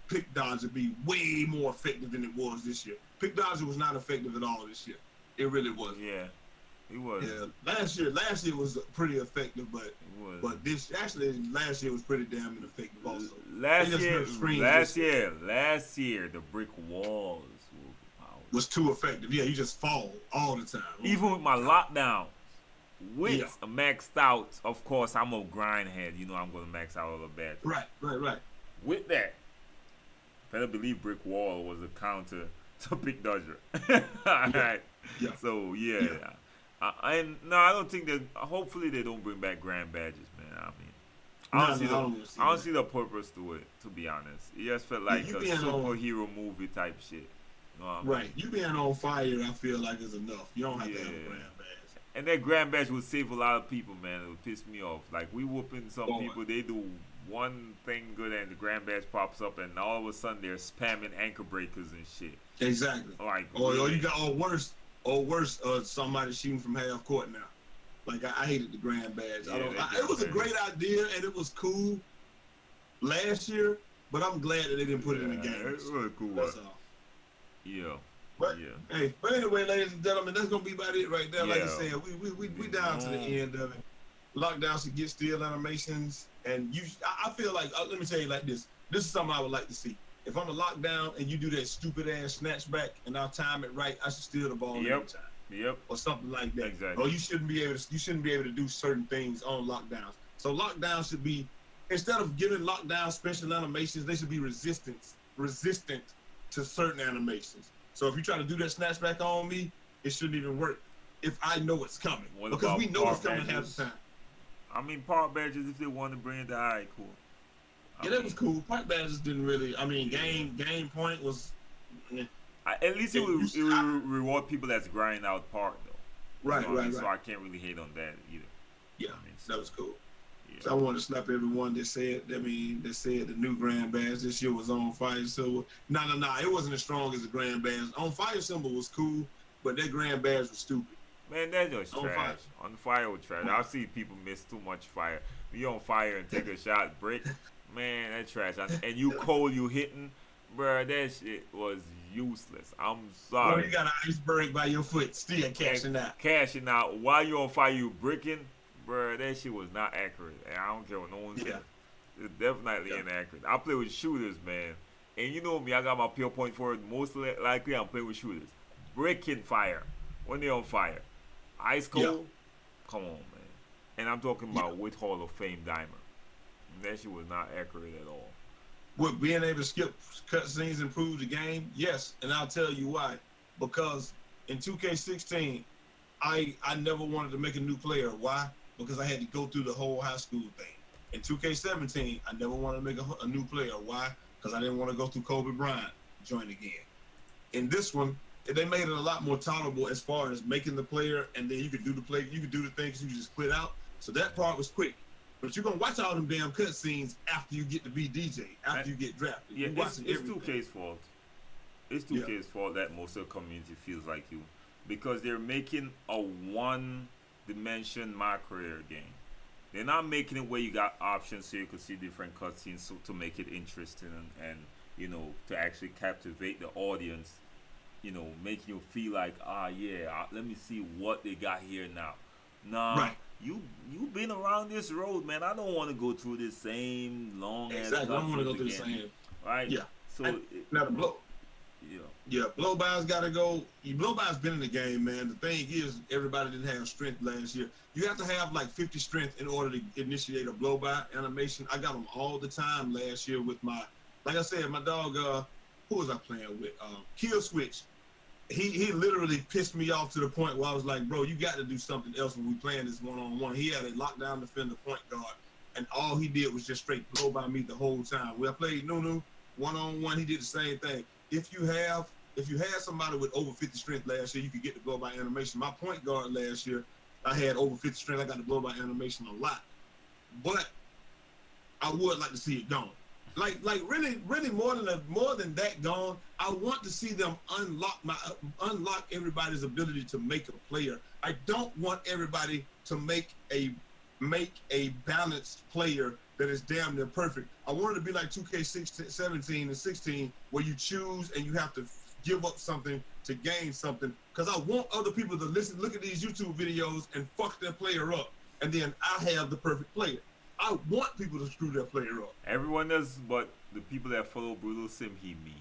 Pick Dodger be way more effective than it was this year. Pick Dodger was not effective at all this year. It really wasn't. Yeah, it was. Yeah, last year was pretty effective, but last year was pretty damn ineffective also. Last year, the brick walls was too effective. Yeah, you just fall all the time. Even with my lockdown, maxed out. Of course, I'm a grindhead. I'm gonna max out all the bad. Right. With that, better believe brick wall was a counter to Pick Dodger. All right. Yeah. So I don't think that. Hopefully, they don't bring back grand badges, man. I don't see the purpose to it. To be honest, it just felt like a superhero movie type shit. Right. You being on fire, I feel like is enough. You don't have to have a grand badge. And that grand badge would save a lot of people, man. It would piss me off. Like we whooping some people, they do one thing good and the grand badge pops up and all of a sudden they're spamming ankle breakers and shit. Exactly. Like worse, somebody shooting from half court now. Like I hated the grand badge. It was a great idea and it was cool last year, but I'm glad that they didn't put it in the game. It's really cool. That's all. Yeah. But anyway, ladies and gentlemen, that's gonna be about it right there. Like I said, we down to the end of it. Lockdown should get steal animations, and I feel like let me tell you like this. This is something I would like to see. If I'm a lockdown and you do that stupid ass snatch back and I'll time it right, I should steal the ball every time. Yep. Or something like that. Exactly. Or you shouldn't be able to do certain things on lockdowns. So lockdown should be, instead of giving lockdown special animations, they should be resistant to certain animations. So if you try to do that snatch back on me, it shouldn't even work if I know it's coming. Because we know it's coming half the time. I mean, park badges, if they want to bring it to, all right, cool. That was cool. Park badges didn't really, game point was... at least it would reward people that's grinding out park, though. Right. So I can't really hate on that either. Yeah, I mean, so, that was cool. Yeah. So I want to slap everyone that said, that said the new Grand Bash this year was on fire silver. No, it wasn't as strong as the Grand Bash. On fire symbol was cool, but that Grand Bash was stupid. Man, that's just on trash. Fire. On fire was trash. I've seen people miss too much fire. You on fire and take a shot, break. Man, that's trash. And you cold, you hitting, bruh, that shit was useless. I'm sorry. Well, you got an iceberg by your foot, still cashing out. Cashing out. While you on fire, you bricking. Bruh, that shit was not accurate. And I don't care what no one says. It's definitely inaccurate. I play with shooters, man. And you know me, I got my pure point for it. Most likely, I'm playing with shooters. Breaking fire when they're on fire. Ice cold? Come on, man. And I'm talking about with Hall of Fame Dimer. That shit was not accurate at all. Would being able to skip cutscenes improve the game? Yes, and I'll tell you why. Because in 2K16, I never wanted to make a new player. Why? Because I had to go through the whole high school thing. In 2K17, I never wanted to make a new player. Why? Because I didn't want to go through Kobe Bryant, join again. In this one, they made it a lot more tolerable as far as making the player, and then you could do the play, you could do the things, you just quit out. So that part was quick. But you're gonna watch all them damn cutscenes after you get to be DJ, after you get drafted. Yeah, it's 2K's fault. It's 2K's fault that most of the community feels like you, because they're making a one-dimension My Career game. They're not making it where you got options so you can see different cutscenes to make it interesting and you know, to actually captivate the audience. You know, make you feel like, let me see what they got here now. Nah, right. You've been around this road, man. I don't want to go through this same long ass. Exactly. I don't want to go through the same. Right. Yeah. So now the blow. Yeah. Blow-by's got to go. Blow-by's been in the game, man. The thing is, everybody didn't have strength last year. You have to have like 50 strength in order to initiate a blow-by animation. I got them all the time last year with my, like I said, my dog. Who was I playing with? Kill Switch. He literally pissed me off to the point where I was like, bro, you got to do something else when we playing this one-on-one. He had a lockdown defender point guard, and all he did was just straight blow by me the whole time. When I played Nunu one-on-one, he did the same thing. If you had somebody with over 50 strength last year, you could get the blow by animation. My point guard last year, I had over 50 strength. I got the blow by animation a lot, but I would like to see it gone. Like really more than that gone. I want to see them unlock everybody's ability to make a player. I don't want everybody to make a balanced player that is damn near perfect. I want it to be like 2K17 and 16, where you choose and you have to give up something to gain something. Because I want other people to look at these YouTube videos and fuck their player up, and then I have the perfect player. I want people to screw their player up. Everyone does, but the people that follow Brutalsim, he means.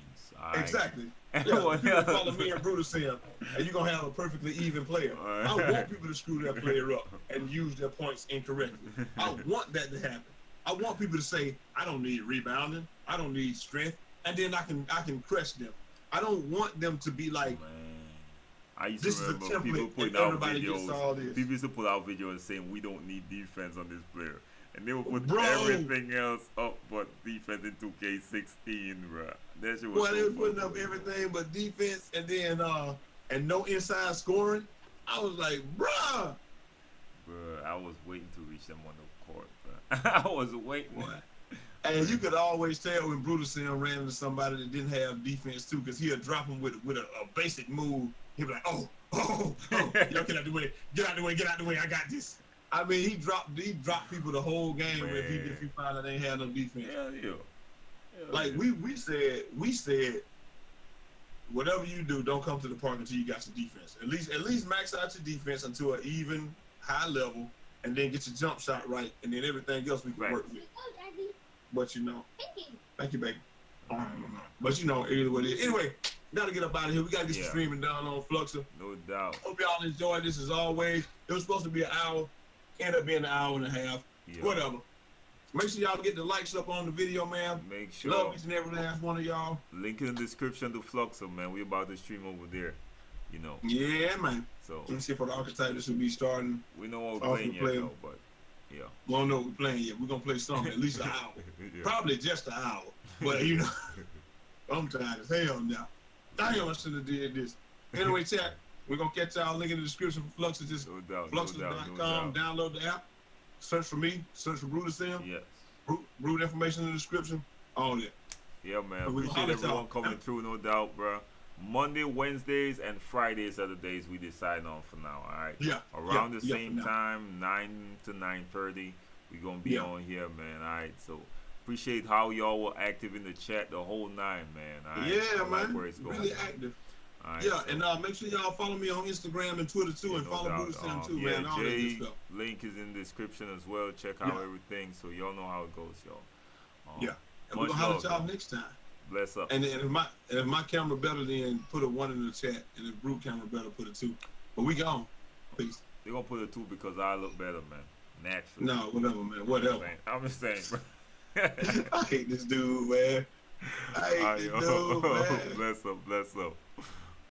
Exactly. People follow me and Brutalsim, and you're gonna have a perfectly even player. I want people to screw their player up and use their points incorrectly. I want that to happen. I want people to say, I don't need rebounding, I don't need strength, and then I can crush them. I don't want them to be like, I used to remember people putting out videos. People used to put out videos saying we don't need defense on this player. And they will put everything else up but defense in 2K16, bro. That shit was they were putting up everything but defense, and then and no inside scoring. I was like, bruh. Bruh, I was waiting to reach them on the court, bruh. I was waiting. And you could always tell when Brutalsim ran into somebody that didn't have defense too, because he'd drop him with a basic move. He'd be like, oh, yo, get out the way, get out the way, I got this. I mean, he dropped people the whole game if he found out they had no defense. Hell yeah. Like we said, whatever you do, don't come to the park until you got your defense. At least max out your defense until an even high level, and then get your jump shot right, and then everything else we can work with. But thank you, baby. But either way it is. Anyway, gotta get up out of here. We gotta get some streaming done on Fluxer. No doubt. Hope y'all enjoyed this as always. It was supposed to be an hour. Ended up being an hour and a half. Yeah. Whatever. Make sure y'all get the likes up on the video, man. Make sure. Love each and every last one of y'all. Link in the description to Fluxer, man. We about to stream over there. Yeah, man. So let me see for the archetypes will be starting. We know what we're playing yet, though, but yeah. We don't know what we're playing yet. We're gonna play something at least an hour. Probably just an hour. But I'm tired as hell now. Damn, I should have did this. Anyway, chat. We're going to catch y'all. Link in the description for Fluxer. Just Fluxer.com. Download the app. Search for me. Search for Brutalsim. Yes. Brute information in the description. All that. Yeah, man. Appreciate everyone coming through, no doubt, bro. Monday, Wednesdays, and Fridays are the days we decide on for now. All right. Yeah. Around the same time, 9 to 9:30, we gonna be on here, man. All right. So appreciate how y'all were active in the chat the whole night, man. All right? Yeah, man. Like where it's going. Really active. Right, yeah, so. And make sure y'all follow me on Instagram and Twitter too, and follow Brutalsim too, man. All that good stuff. Link is in the description as well. Check out everything, so y'all know how it goes, y'all. Yeah, and we're gonna holler at y'all next time. Bless up. And if my camera better, then put a 1 in the chat, and if Brute camera better, put a 2. But we gone. Peace. They gonna put a 2 because I look better, man. Naturally. No, whatever, man. Whatever. I'm just saying, bro. I hate this dude, man. I hate this dude, man. Bless up.